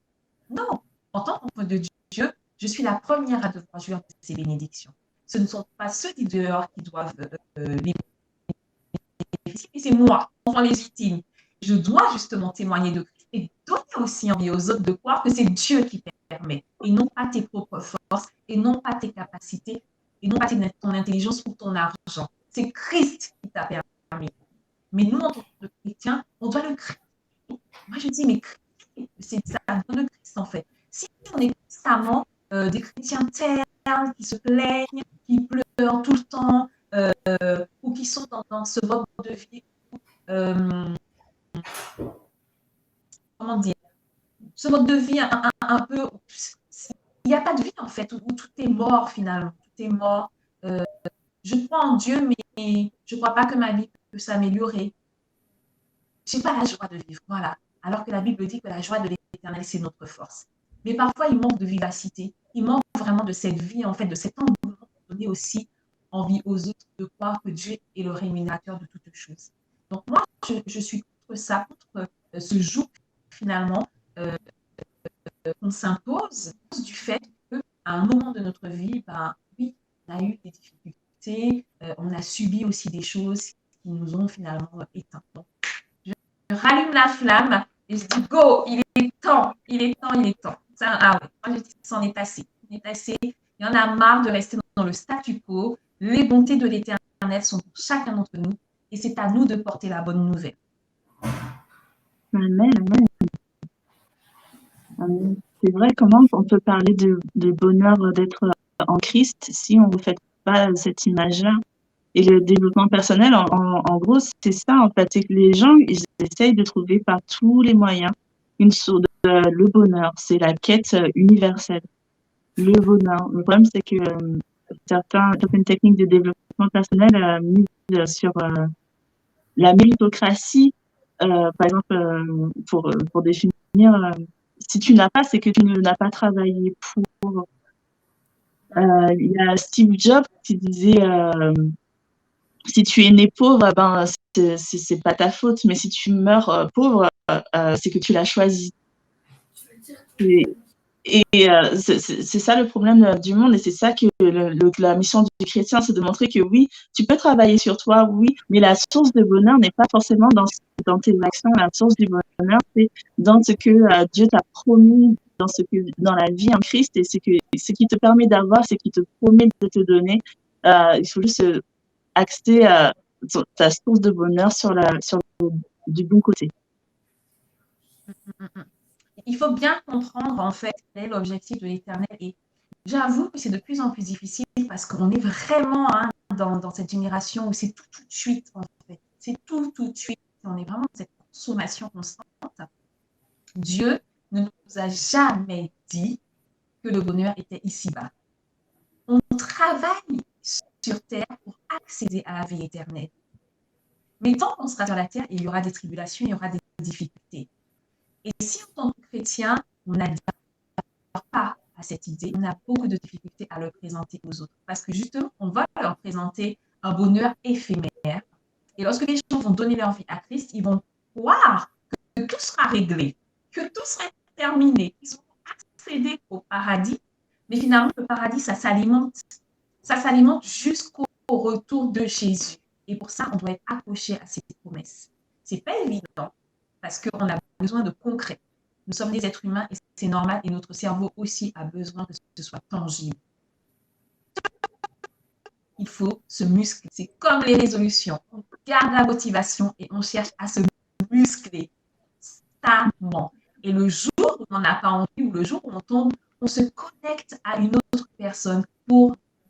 Non, en tant qu'enfant de Dieu, je suis la première à devoir jouir de ses bénédictions. Ce ne sont pas ceux qui dehors qui doivent les bénéficier, mais c'est moi, enfant légitime. Je dois justement témoigner de Christ et donner aussi envie aux autres de croire que c'est Dieu qui permet, et non pas tes propres forces, et non pas tes capacités, et non pas ton intelligence ou ton argent. C'est Christ qui t'a permis. Mais nous, en tant que chrétiens, on doit le crier. Moi, je dis, mais crier, c'est ça, donne le Christ en fait. Si on est constamment des chrétiens ternes qui se plaignent, qui pleurent tout le temps, ou qui sont dans ce mode de vie, comment dire, ce mode de vie un peu, il n'y a pas de vie en fait, où tout est mort finalement, tout est mort. Je crois en Dieu, mais je ne crois pas que ma vie peut s'améliorer. Je n'ai pas la joie de vivre, voilà. Alors que la Bible dit que la joie de l'Éternel, c'est notre force. Mais parfois, il manque de vivacité, il manque vraiment de cette vie, en fait, de cet engouement pour donner aussi envie aux autres de croire que Dieu est le rémunérateur de toutes choses. Donc moi, je suis contre ça, contre ce joug finalement qu'on s'impose du fait qu'à un moment de notre vie, ben, oui, on a eu des difficultés, on a subi aussi des choses qui nous ont finalement éteints. Donc, je rallume la flamme et je dis go, il est temps, il est temps, il est temps. Ça, ah ouais, moi je dis c'en est assez. On est assez. Il y en a marre de rester dans le statu quo. Les bontés de l'Éternel sont pour chacun d'entre nous et c'est à nous de porter la bonne nouvelle. Amen, amen. Amen. C'est vrai, comment on peut parler de bonheur d'être en Christ si on ne reflète pas cette image-là? Et le développement personnel, en gros, c'est ça, en fait. C'est que les gens, ils essayent de trouver par tous les moyens une source de le bonheur. C'est la quête universelle. Le bonheur. Le problème, c'est que certaines techniques de développement personnel misent sur la méritocratie. Par exemple, pour définir, si tu n'as pas, c'est que tu n'as pas travaillé pour. Il y a Steve Jobs qui disait si tu es né pauvre, ben c'est pas ta faute, mais si tu meurs pauvre, c'est que tu l'as choisi. Et c'est ça le problème du monde, et c'est ça que la mission du chrétien, c'est de montrer que oui, tu peux travailler sur toi, oui, mais la source de bonheur n'est pas forcément dans tes actions. La source du bonheur, c'est dans ce que Dieu t'a promis, dans la vie en Christ, et ce qui te permet d'avoir, ce qui te promet de te donner. Il faut juste axer ta source de bonheur sur du bon côté. Il faut bien comprendre en fait quel est l'objectif de l'Éternel. Et j'avoue que c'est de plus en plus difficile parce qu'on est vraiment dans cette génération où c'est tout de suite en fait. C'est tout de suite. On est vraiment dans cette consommation constante. Dieu ne nous a jamais dit que le bonheur était ici-bas. On travaille sur terre pour accéder à la vie éternelle. Mais tant qu'on sera sur la terre, il y aura des tribulations, il y aura des difficultés. Et si en tant que chrétien, on n'adhère pas à cette idée, on a beaucoup de difficultés à le présenter aux autres. Parce que justement, on va leur présenter un bonheur éphémère. Et lorsque les gens vont donner leur vie à Christ, ils vont croire que tout sera réglé, que tout sera terminé. Ils vont accéder au paradis. Mais finalement, le paradis, ça s'alimente jusqu'au retour de Jésus. Et pour ça, on doit être accroché à ces promesses. C'est pas évident parce qu'on a besoin de concret. Nous sommes des êtres humains et c'est normal, et notre cerveau aussi a besoin que ce soit tangible. Il faut se muscler. C'est comme les résolutions. On garde la motivation et on cherche à se muscler constamment. Et le jour où on n'a pas envie ou le jour où on tombe, on se connecte à une autre personne pour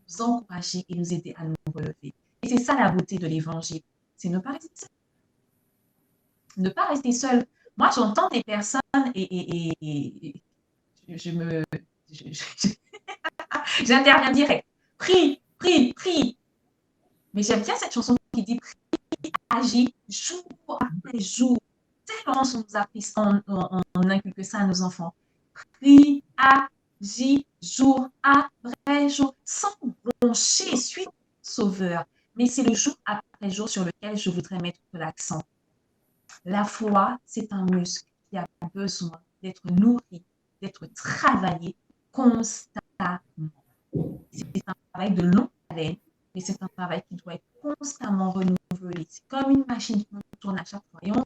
nous encourager et nous aider à nous relever. Et c'est ça la beauté de l'évangile, c'est ne pas rester seul. Ne pas rester seul. Moi, j'entends des personnes et je me... J'interviens direct. Prie, prie, prie. Mais j'aime bien cette chanson qui dit prie, agis, jour après jour. Tellement on nous a pris, on inculque ça à nos enfants. Prie, agis, jour après jour, sans broncher, suis le Sauveur. Mais c'est le jour après jour sur lequel je voudrais mettre l'accent. La foi, c'est un muscle qui a besoin d'être nourri, d'être travaillé constamment. C'est un travail de longue haleine, mais c'est un travail qui doit être constamment renouvelé. C'est comme une machine qui tourne à chaque fois. Et on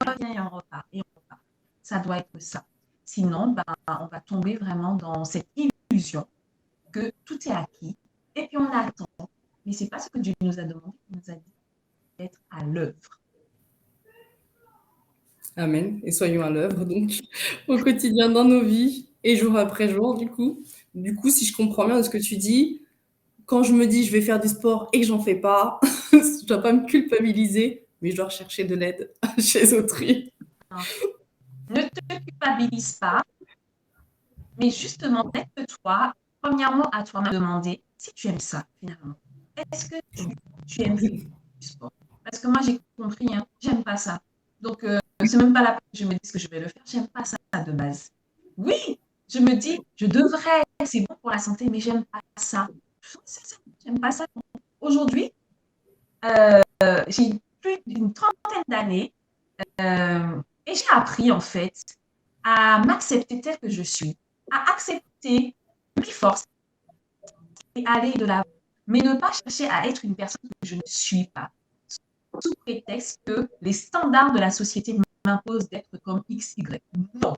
revient et on repart, et on repart. Ça doit être ça. Sinon, on va tomber vraiment dans cette illusion que tout est acquis, et puis on attend. Mais ce n'est pas ce que Dieu nous a demandé, il nous a dit d'être à l'œuvre. Amen. Et soyons à l'œuvre, donc, au quotidien dans nos vies et jour après jour, du coup. Du coup, si je comprends bien de ce que tu dis, quand je me dis je vais faire du sport et que j'en fais pas, je ne dois pas me culpabiliser, mais je dois rechercher de l'aide chez autrui. Non. Ne te culpabilise pas, mais justement, aide-toi, premièrement, à toi-même demander si tu aimes ça, finalement. Est-ce que tu aimes du sport? Parce que moi, j'ai compris, hein, j'aime pas ça. Donc, c'est même pas la peine que je me dise que je vais le faire. J'aime pas ça de base. Oui, je me dis, je devrais, c'est bon pour la santé, mais j'aime pas ça. J'aime pas ça. Aujourd'hui, j'ai plus d'une trentaine d'années et j'ai appris en fait à m'accepter telle que je suis, à accepter mes forces et aller de l'avant, mais ne pas chercher à être une personne que je ne suis pas, sous prétexte que les standards de la société m'imposent d'être comme X, Y. Non,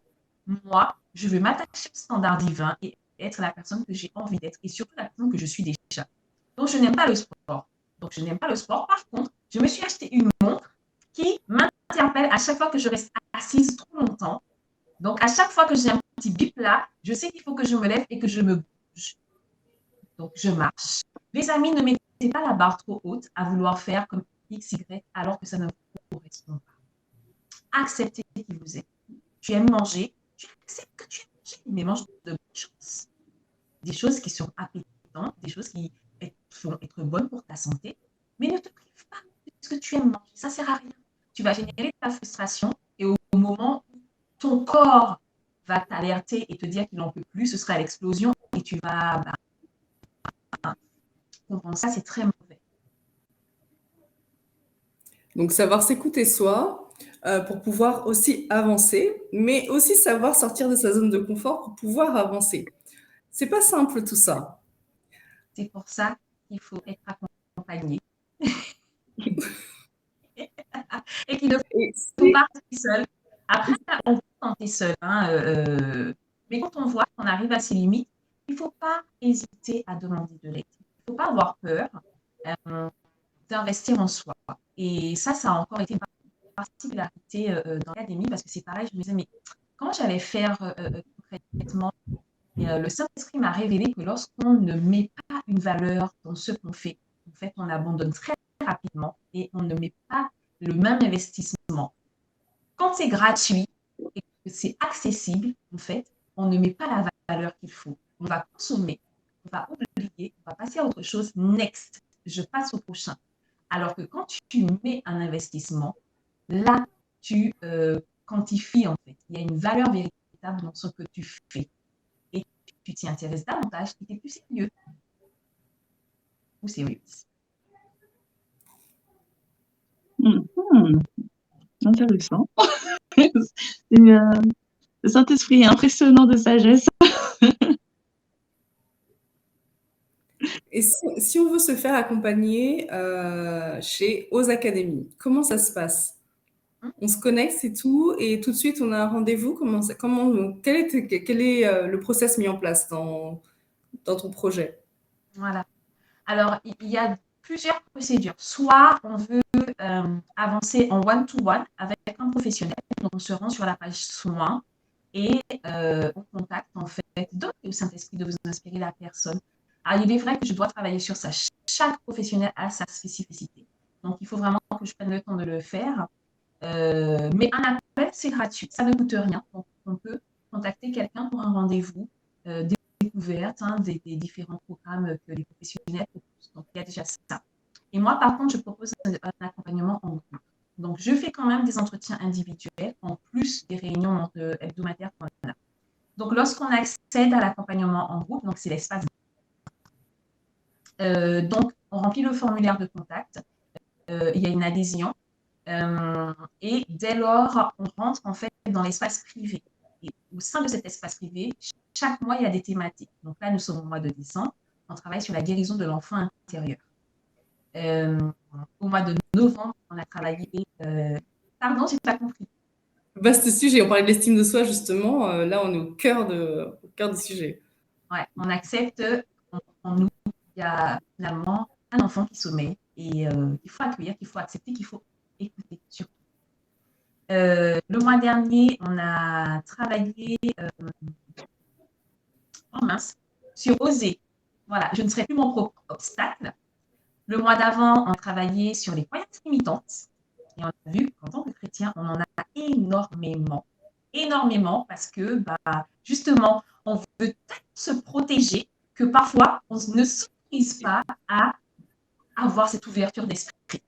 moi, je veux m'attacher aux standards divins et être la personne que j'ai envie d'être et surtout la personne que je suis déjà. Donc, je n'aime pas le sport. Par contre, je me suis acheté une montre qui m'interpelle à chaque fois que je reste assise trop longtemps. Donc, à chaque fois que j'ai un petit bip là, je sais qu'il faut que je me lève et que je me bouge. Donc, je marche. Les amis, ne mettez pas la barre trop haute à vouloir faire comme X, Y alors que ça ne vous correspond pas. Acceptez qui vous êtes. Tu aimes manger, tu acceptes que tu aimes manger, mais mange de bonnes choses. Des choses qui sont appétantes, des choses qui vont être bonnes pour ta santé, mais ne te prive pas puisque tu aimes manger. Ça ne sert à rien. Tu vas générer de la frustration et au moment où ton corps va t'alerter et te dire qu'il n'en peut plus, ce sera l'explosion et tu vas comprendre ça, c'est très mauvais. Donc, savoir s'écouter soi pour pouvoir aussi avancer, mais aussi savoir sortir de sa zone de confort pour pouvoir avancer. C'est pas simple tout ça. C'est pour ça qu'il faut être accompagné. Et qu'il ne faut pas rester seul. Après, on peut tenter seul. Mais quand on voit qu'on arrive à ses limites, il ne faut pas hésiter à demander de l'aide. Il ne faut pas avoir peur d'investir en soi. Et ça a encore été une particularité dans l'académie parce que c'est pareil, je me disais, mais comment j'allais faire concrètement? Et le Saint-Esprit m'a révélé que lorsqu'on ne met pas une valeur dans ce qu'on fait, en fait, on abandonne très rapidement et on ne met pas le même investissement. Quand c'est gratuit et que c'est accessible, en fait, on ne met pas la valeur qu'il faut. On va consommer, on va oublier, on va passer à autre chose. Next, je passe au prochain. Alors que quand tu mets un investissement, là, tu quantifies en fait. Il y a une valeur véritable dans ce que tu fais. Et tu t'y intéresses davantage et tu es plus sérieux ou sérieuse. Intéressant. Le Saint-Esprit est impressionnant de sagesse. Et si on veut se faire accompagner chez Ose Academy, comment ça se passe? On se connecte, c'est tout, et tout de suite on a un rendez-vous. Quel est le process mis en place dans ton projet? Voilà. Alors, il y a plusieurs procédures. Soit on veut avancer en one-to-one avec un professionnel, donc on se rend sur la page soins et on contacte en fait, donc le Saint-Esprit de vous inspirer la personne Alors, il est vrai que je dois travailler sur ça. Chaque professionnel a sa spécificité. Donc, il faut vraiment que je prenne le temps de le faire. Mais un appel, c'est gratuit. Ça ne coûte rien. Donc, on peut contacter quelqu'un pour un rendez-vous, des découvertes, des différents programmes que les professionnels proposent. Donc, il y a déjà ça. Et moi, par contre, je propose un accompagnement en groupe. Donc, je fais quand même des entretiens individuels en plus des réunions hebdomadaires qu'on a. Donc, lorsqu'on accède à l'accompagnement en groupe, donc c'est l'espace. Donc, on remplit le formulaire de contact. Il y a une adhésion. Et dès lors, on rentre en fait dans l'espace privé. Et au sein de cet espace privé, chaque mois, il y a des thématiques. Donc là, nous sommes au mois de décembre. On travaille sur la guérison de l'enfant intérieur. Au mois de novembre, on a travaillé. Pardon, j'ai pas compris. Vaste sujet, on parlait de l'estime de soi justement. Là, on est au cœur du sujet. Ouais, on accepte en nous, il y a finalement un enfant qui sommeille et il faut accueillir, qu'il faut accepter, qu'il faut écouter surtout. Le mois dernier, on a travaillé sur oser. Voilà, je ne serai plus mon propre obstacle. Le mois d'avant, on a travaillé sur les croyances limitantes. Et on a vu qu'en tant que chrétien, on en a énormément. Énormément, parce que justement, on veut tellement se protéger que parfois, on ne s'autorise pas à avoir cette ouverture d'esprit.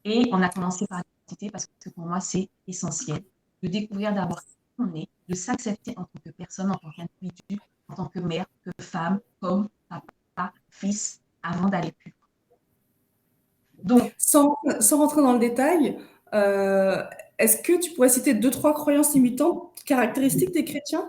Et on a commencé par l'identité parce que pour moi, c'est essentiel de découvrir d'abord qui on est, de s'accepter en tant que personne, en tant qu'individu, en tant que mère, que femme, comme papa, fils, avant d'aller plus loin. Donc, sans rentrer dans le détail, est-ce que tu pourrais citer 2-3 croyances limitantes caractéristiques des chrétiens?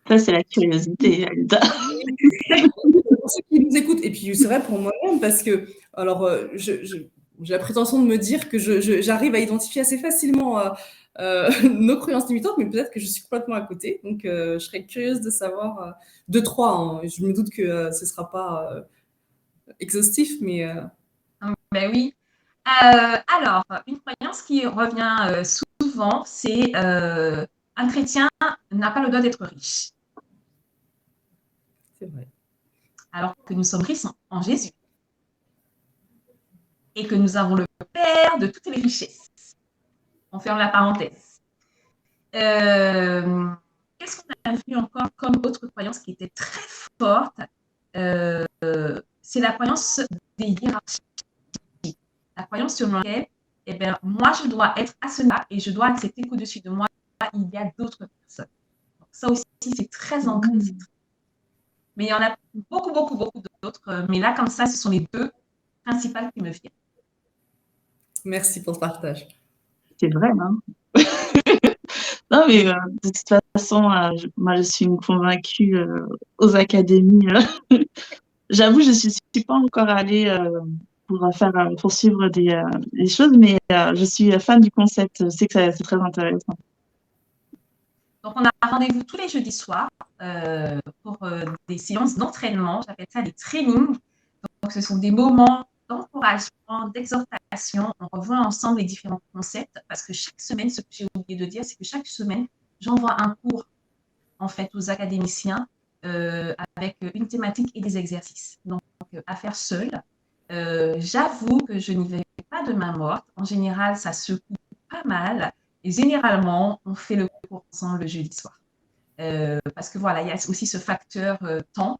Ça, c'est la curiosité, Alida. Pour ceux qui nous écoutent, et puis c'est vrai pour moi-même, parce que, alors, j'ai la prétention de me dire que j'arrive à identifier assez facilement nos croyances limitantes, mais peut-être que je suis complètement à côté. Donc, je serais curieuse de savoir 2-3. Hein. Je me doute que ce ne sera pas exhaustif, mais... Ben oui. Alors, une croyance qui revient souvent, c'est un chrétien n'a pas le droit d'être riche. C'est vrai. Alors que nous sommes riches en Jésus. Et que nous avons le Père de toutes les richesses. On ferme la parenthèse. Qu'est-ce qu'on a vu encore comme autre croyance qui était très forte? C'est la croyance des hiérarchies. La croyance sur laquelle, moi, je dois être à cela et je dois accepter qu'au-dessus de moi, il y a d'autres personnes. Donc, ça aussi, c'est très ancré. Mais il y en a beaucoup, beaucoup, beaucoup d'autres. Mais là, comme ça, ce sont les deux principales qui me viennent. Merci pour ce partage. C'est vrai, hein. Non, mais de toute façon, moi, je suis une convaincue aux académies. J'avoue, je ne suis pas encore allée pour suivre des choses, mais je suis fan du concept. Je sais que c'est très intéressant. Donc, on a rendez-vous tous les jeudis soirs pour des séances d'entraînement. J'appelle ça des trainings. Donc, ce sont des moments d'encouragement, d'exhortation. On revoit ensemble les différents concepts parce que chaque semaine, ce que j'ai oublié de dire, c'est que chaque semaine, j'envoie un cours en fait aux académiciens avec une thématique et des exercices. Donc, à faire seul. J'avoue que je n'y vais pas de main morte. En général, ça secoue pas mal. Et généralement, on fait le cours ensemble le jeudi soir. Parce que voilà, il y a aussi ce facteur temps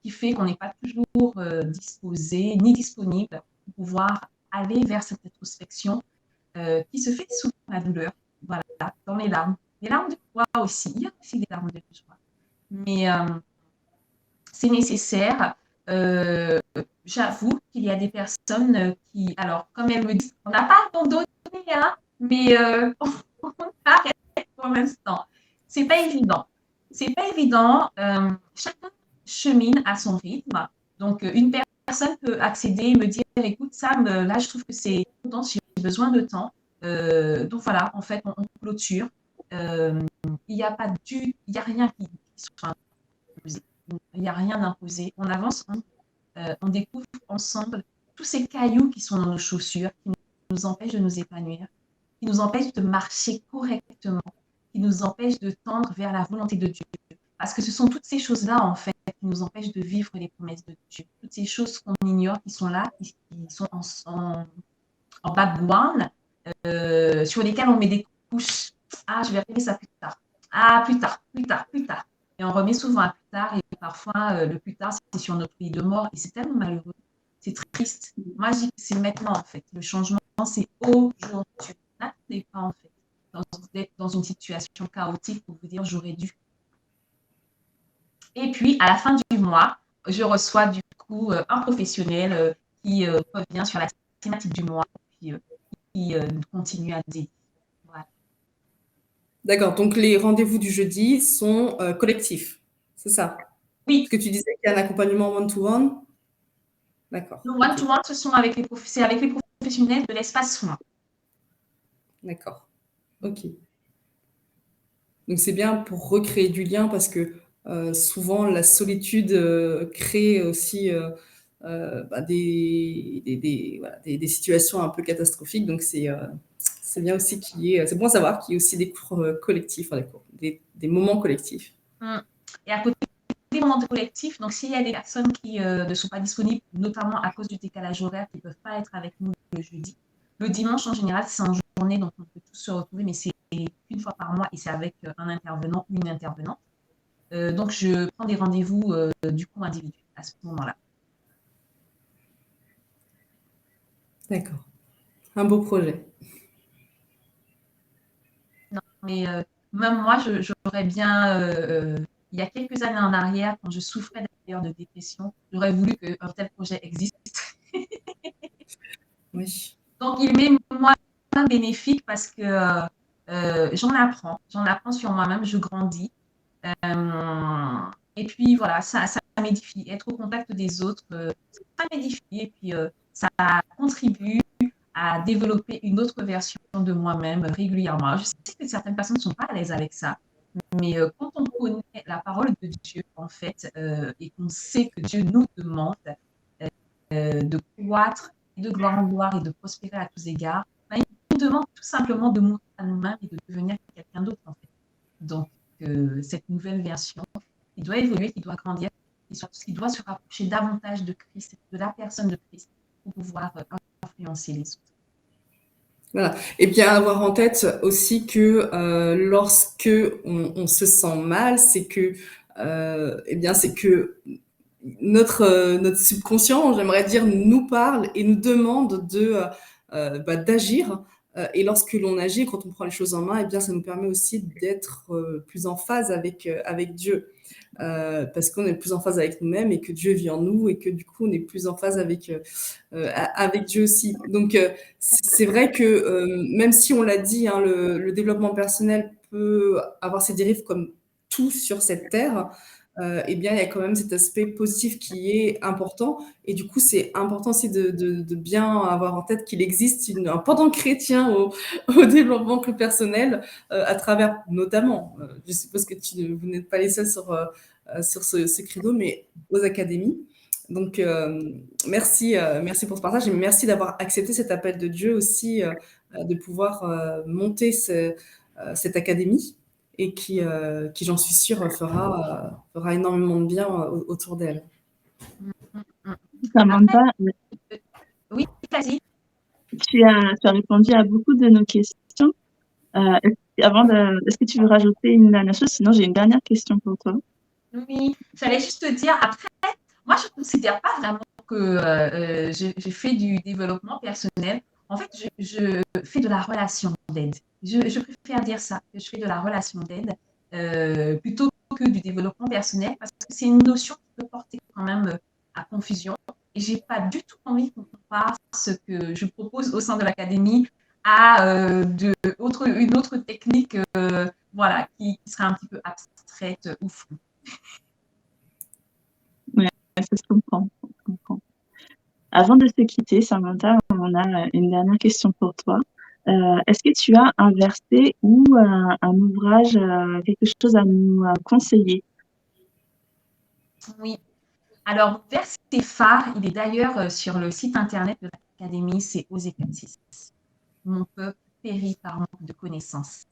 qui fait qu'on n'est pas toujours disposé ni disponible pour pouvoir aller vers cette introspection qui se fait sous la douleur, voilà, dans les larmes. Les larmes de joie aussi, il y a aussi des larmes de joie. Mais c'est nécessaire. J'avoue qu'il y a des personnes qui, alors, comme elles me disent, on n'a pas abandonné, hein, mais on arrête pour l'instant. C'est pas évident. C'est pas évident. Chacun chemine à son rythme. Donc, une personne peut accéder et me dire, écoute, Sam, là, je trouve que c'est temps, j'ai besoin de temps. Donc voilà, en fait, on clôture. Il n'y a pas il y a rien qui soit imposé. Il n'y a rien d'imposé. On avance, on découvre ensemble tous ces cailloux qui sont dans nos chaussures, qui nous empêchent de nous épanouir, qui nous empêchent de marcher correctement, qui nous empêchent de tendre vers la volonté de Dieu. Parce que ce sont toutes ces choses-là, en fait, qui nous empêchent de vivre les promesses de Dieu. Toutes ces choses qu'on ignore, qui sont là, qui sont en background, sur lesquelles on met des couches. Ah, je vais régler ça plus tard. Ah, plus tard, plus tard, plus tard. Et on remet souvent à plus tard. Et parfois, le plus tard, c'est sur notre lit de mort. Et c'est tellement malheureux. C'est triste. Moi, je dis que c'est maintenant, en fait. Le changement, c'est aujourd'hui. N'attendez pas, en fait, d'être dans une situation chaotique pour vous dire j'aurais dû. Et puis, à la fin du mois, je reçois du coup un professionnel qui revient sur la thématique du mois et qui continue à dire. Voilà. D'accord, donc les rendez-vous du jeudi sont collectifs, c'est ça? Oui. Parce que tu disais qu'il y a un accompagnement one-to-one. D'accord. Le one-to-one, ce sont avec les professionnels de l'espace soin. D'accord. Ok. Donc c'est bien pour recréer du lien parce que souvent la solitude crée aussi des situations un peu catastrophiques. Donc c'est bien aussi c'est bon à savoir qu'il y ait aussi des cours collectifs, des moments collectifs. Et à côté des moments collectifs, donc s'il y a des personnes qui ne sont pas disponibles, notamment à cause du décalage horaire, qui ne peuvent pas être avec nous le jeudi, le dimanche en général, c'est en journée, donc on peut tous se retrouver, mais c'est une fois par mois et c'est avec un intervenant ou une intervenante. Donc je prends des rendez-vous du coup individuels à ce moment-là. D'accord. Un beau projet. Non, mais même moi, j'aurais bien, il y a quelques années en arrière, quand je souffrais d'ailleurs de dépression, j'aurais voulu qu'un tel projet existe. Oui. Donc, il m'est moins bénéfique parce que j'en apprends sur moi-même, je grandis. Et puis, voilà, ça m'édifie. Être au contact des autres, ça m'édifie. Et puis, ça contribue à développer une autre version de moi-même régulièrement. Je sais que certaines personnes ne sont pas à l'aise avec ça, mais quand on connaît la parole de Dieu, en fait, et qu'on sait que Dieu nous demande de croître, de gloire en gloire et de prospérer à tous égards, ben, il nous demande tout simplement de mourir à nous-mêmes et de devenir quelqu'un d'autre, en fait. Donc, cette nouvelle version, il doit évoluer, il doit grandir, et surtout, il doit se rapprocher davantage de Christ, de la personne de Christ, pour pouvoir influencer les autres. Voilà. Et bien avoir en tête aussi que lorsque on se sent mal, c'est que notre subconscient, j'aimerais dire, nous parle et nous demande d'agir. Et lorsque l'on agit, quand on prend les choses en main, et bien ça nous permet aussi d'être plus en phase avec Dieu. Parce qu'on est plus en phase avec nous-mêmes et que Dieu vit en nous et que du coup on est plus en phase avec Dieu aussi. Donc c'est vrai que même si on l'a dit, hein, le développement personnel peut avoir ses dérives comme tout sur cette terre, eh bien il y a quand même cet aspect positif qui est important et du coup c'est important aussi de bien avoir en tête qu'il existe un pendant chrétien au développement personnel à travers notamment, je suppose que vous n'êtes pas les seuls sur ce credo, mais aux académies. Donc, merci pour ce partage et merci d'avoir accepté cet appel de Dieu aussi, de pouvoir monter cette académie et qui j'en suis sûre, fera énormément de bien autour d'elle. Samantha, oui, vas-y. Tu as répondu à beaucoup de nos questions. Est-ce que tu veux rajouter une dernière chose? Sinon, j'ai une dernière question pour toi. Oui, j'allais juste te dire, après, moi, je ne considère pas vraiment que j'ai fait du développement personnel. En fait, je fais de la relation d'aide. Je préfère dire ça, que je fais de la relation d'aide plutôt que du développement personnel, parce que c'est une notion qui peut porter quand même à confusion. Et je n'ai pas du tout envie qu'on compare ce que je propose au sein de l'académie à une autre technique voilà, qui serait un petit peu abstraite ou floue. Ouais, ça se comprend. Avant de se quitter, Samantha, on a une dernière question pour toi. Est-ce que tu as un verset ou un ouvrage, quelque chose à nous conseiller? Oui. Alors, mon verset phare, il est d'ailleurs sur le site internet de l'Académie, c'est Osée 4:6. Mon peuple périt par manque de connaissances.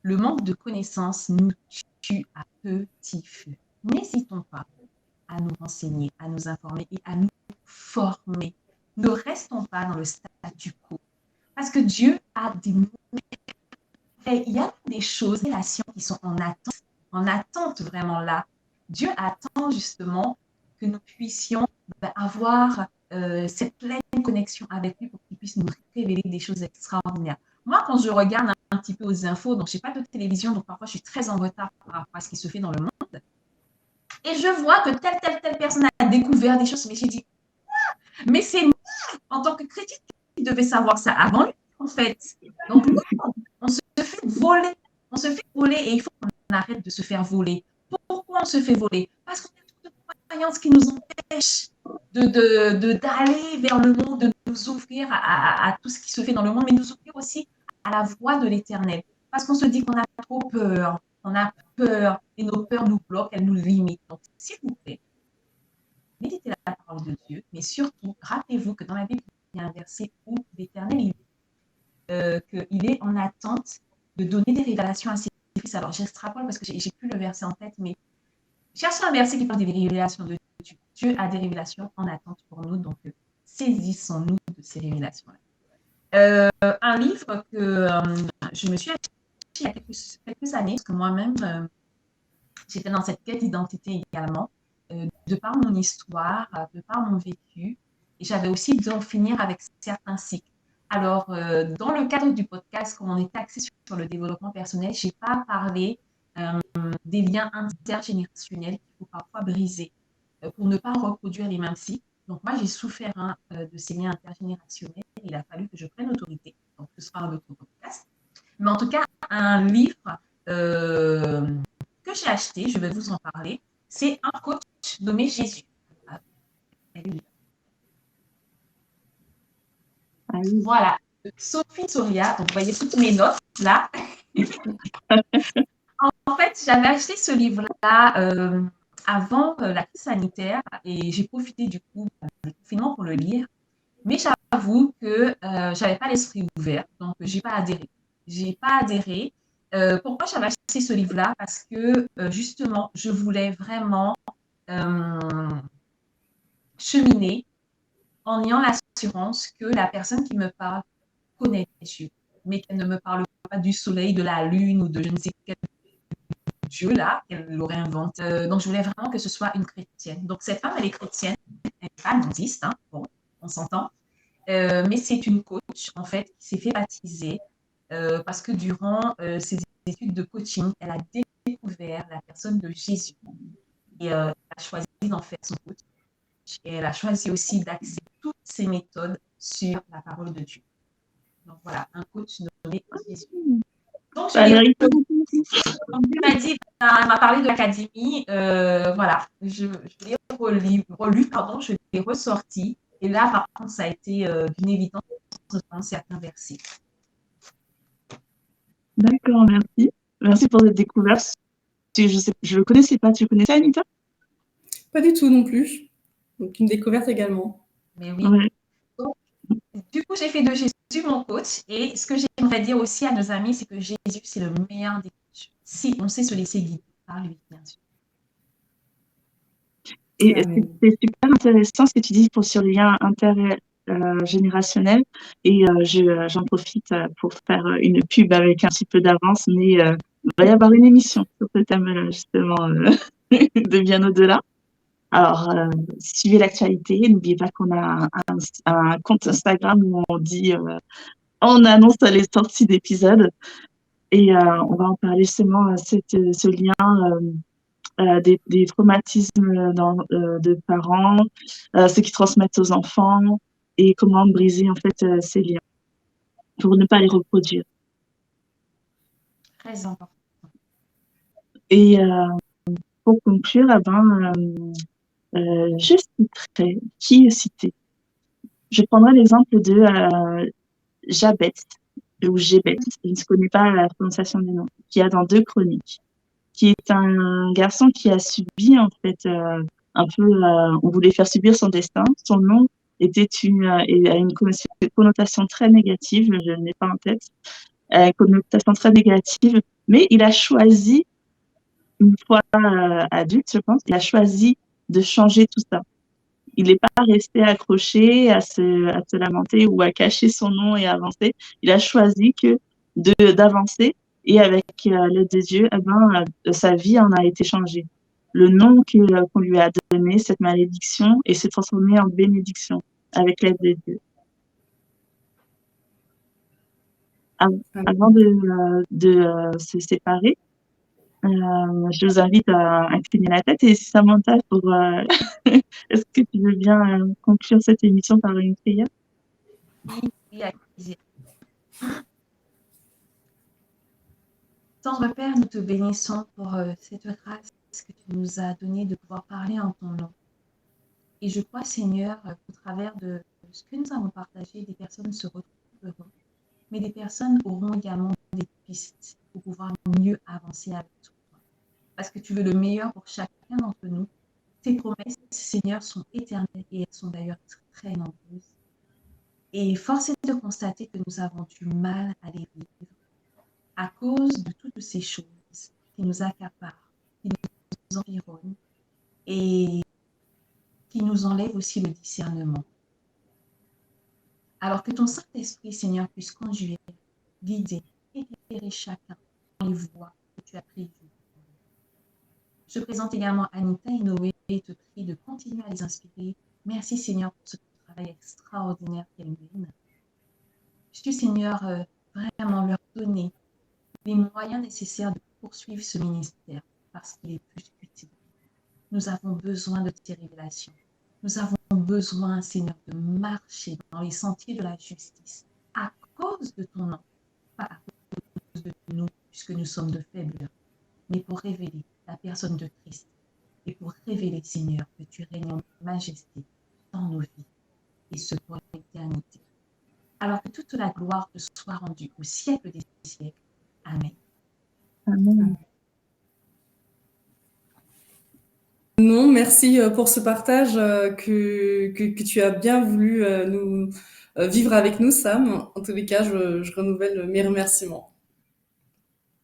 Le manque de connaissances nous tue. tue à petit feu. N'hésitons pas à nous renseigner, à nous informer et à nous former. Ne restons pas dans le statu quo. Parce que Dieu a des... Et il y a des choses, des relations qui sont en attente vraiment là. Dieu attend justement que nous puissions avoir cette pleine connexion avec lui pour qu'il puisse nous révéler des choses extraordinaires. Moi, quand je regarde un petit peu aux infos, donc je n'ai pas de télévision, donc parfois je suis très en retard par rapport à ce qui se fait dans le monde, et je vois que telle personne a découvert des choses, mais j'ai dit, mais c'est nous, en tant que chrétien, qui devait savoir ça avant lui, en fait. Donc, nous, on se fait voler. On se fait voler et il faut qu'on arrête de se faire voler. Pourquoi on se fait voler? Parce qu'on a toutes de croyances qui nous empêchent d'aller vers le monde, de nous ouvrir à tout ce qui se fait dans le monde, mais nous ouvrir aussi à la voie de l'éternel. Parce qu'on se dit qu'on a trop peur. On a peur et nos peurs nous bloquent, elles nous limitent. Donc, s'il vous plaît, méditez la parole de Dieu, mais surtout, rappelez-vous que dans la Bible, il y a un verset où l'Éternel qu'il est en attente de donner des révélations à ses fils. Alors, j'extrapole parce que j'ai plus le verset en tête, mais cherchez un verset qui parle des révélations de Dieu. Dieu a des révélations en attente pour nous, donc saisissons-nous de ces révélations-là. Un livre que je me suis acheté il y a quelques années, parce que moi-même, j'étais dans cette quête d'identité également, de par mon histoire, de par mon vécu, et j'avais aussi dû en finir avec certains cycles. Alors, dans le cadre du podcast, comme on est axé sur le développement personnel, je n'ai pas parlé des liens intergénérationnels qu'il faut parfois briser pour ne pas reproduire les mêmes cycles. Donc, moi, j'ai souffert de ces liens intergénérationnels. Il a fallu que je prenne autorité. Donc, ce sera un autre podcast. Mais en tout cas, un livre que j'ai acheté, je vais vous en parler, c'est un coach nommé Jésus. Voilà, Sophie Soria, donc vous voyez toutes mes notes là. En fait, j'avais acheté ce livre-là avant la crise sanitaire et j'ai profité du coup du confinement pour le lire. Mais j'avoue que je n'avais pas l'esprit ouvert, donc je n'ai pas adhéré. J'ai pas adhéré. Pourquoi j'avais acheté ce livre-là? Parce que justement, je voulais vraiment cheminer en ayant l'assurance que la personne qui me parle connaît Dieu, mais qu'elle ne me parle pas du soleil, de la lune ou de je ne sais quel Dieu là qu'elle aurait inventé. Donc, je voulais vraiment que ce soit une chrétienne. Donc, cette femme, elle est chrétienne, elle n'est pas bouddhiste, hein, bon, on s'entend. Mais c'est une coach, en fait, qui s'est fait baptiser parce que durant ses études de coaching, elle a découvert la personne de Jésus. Et elle a choisi d'en faire son coach. Et elle a choisi aussi d'axer toutes ses méthodes sur la parole de Dieu. Donc voilà, un coach nommé Jésus. Donc, elle m'a parlé de l'académie. Voilà, je l'ai relu, pardon, je l'ai ressorti. Et là, par contre, ça a été d'une évidence dans certains versets. D'accord, merci. Merci pour cette découverte. Je ne le connaissais pas. Tu connaissais, Anita? Pas du tout non plus. Donc, une découverte également. Mais oui. Ouais. Donc, du coup, j'ai fait de Jésus mon coach. Et ce que j'aimerais dire aussi à nos amis, c'est que Jésus, c'est le meilleur des coachs. Si on sait se laisser guider par lui, bien sûr. Et c'est super intéressant ce que tu dis sur le lien intergénérationnel. Et j'en profite pour faire une pub avec un petit peu d'avance, mais il va y avoir une émission sur ce thème-là, justement, de bien au-delà. Alors, suivez l'actualité. N'oubliez pas qu'on a un compte Instagram où on annonce les sorties d'épisodes. Et on va en parler justement, ce lien des traumatismes de parents, ceux qui transmettent aux enfants et comment briser en fait ces liens pour ne pas les reproduire. Très important. Et pour conclure, je citerai, qui est cité? Je prendrai l'exemple de Jabez, ou Jébet, je ne connais pas la prononciation du nom, qui a dans 2 Chroniques, qui est un garçon qui a subi en fait un peu, on voulait faire subir son destin. Son nom était a une connotation très négative, je ne l'ai pas en tête, connotation très négative, mais il a choisi une fois adulte, je pense, il a choisi de changer tout ça. Il n'est pas resté accroché à se lamenter ou à cacher son nom et avancer. Il a choisi d'avancer et avec l'aide de Dieu, sa vie en a été changée. Le nom qu'on lui a donné, cette malédiction, s'est transformé en bénédiction avec l'aide de Dieu. Avant de se séparer, je vous invite à incliner la tête et Samantha, est-ce que tu veux bien conclure cette émission par une prière? Oui, avec plaisir. Tendre Père, nous te bénissons pour cette grâce que tu nous as donnée de pouvoir parler en ton nom. Et je crois, Seigneur, qu'au travers de ce que nous avons partagé, des personnes se retrouveront, mais des personnes auront également des pistes pour pouvoir mieux avancer avec toi. Parce que tu veux le meilleur pour chacun d'entre nous. Tes promesses, Seigneur, sont éternelles et elles sont d'ailleurs très nombreuses. Et force est de constater que nous avons du mal à les vivre à cause de toutes ces choses qui nous accaparent, qui nous environnent et qui nous enlèvent aussi le discernement. Alors que ton Saint-Esprit, Seigneur, puisse conduire, guider, éclairer chacun dans les voies que tu as prévues. Je présente également Anita et Noé et te prie de continuer à les inspirer. Merci, Seigneur, pour ce travail extraordinaire qu'elles mènent. Puisses-tu, Seigneur, vraiment leur donner les moyens nécessaires de poursuivre ce ministère parce qu'il est plus qu'utile. Nous avons besoin de tes révélations. Nous avons besoin, Seigneur, de marcher dans les sentiers de la justice à cause de ton nom, pas à cause de nous, puisque nous sommes de faibles, mais pour révéler la personne de Christ et pour révéler, Seigneur, que tu règnes en majesté dans nos vies et ce pour l'éternité. Alors que toute la gloire te soit rendue au siècle des siècles. Amen. Amen. Non, merci pour ce partage que tu as bien voulu nous vivre avec nous, Sam. En tous les cas, je renouvelle mes remerciements.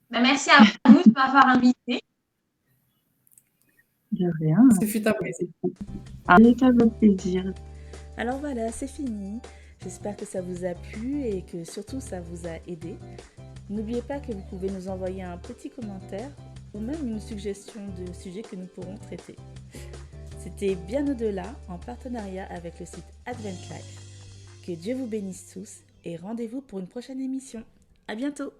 Merci à vous de m'avoir invité. De rien. Ce fut un plaisir. Avec votre plaisir. Alors voilà, c'est fini. J'espère que ça vous a plu et que surtout ça vous a aidé. N'oubliez pas que vous pouvez nous envoyer un petit commentaire ou même une suggestion de sujet que nous pourrons traiter. C'était Bien au-delà en partenariat avec le site Advent Life. Que Dieu vous bénisse tous et rendez-vous pour une prochaine émission. À bientôt!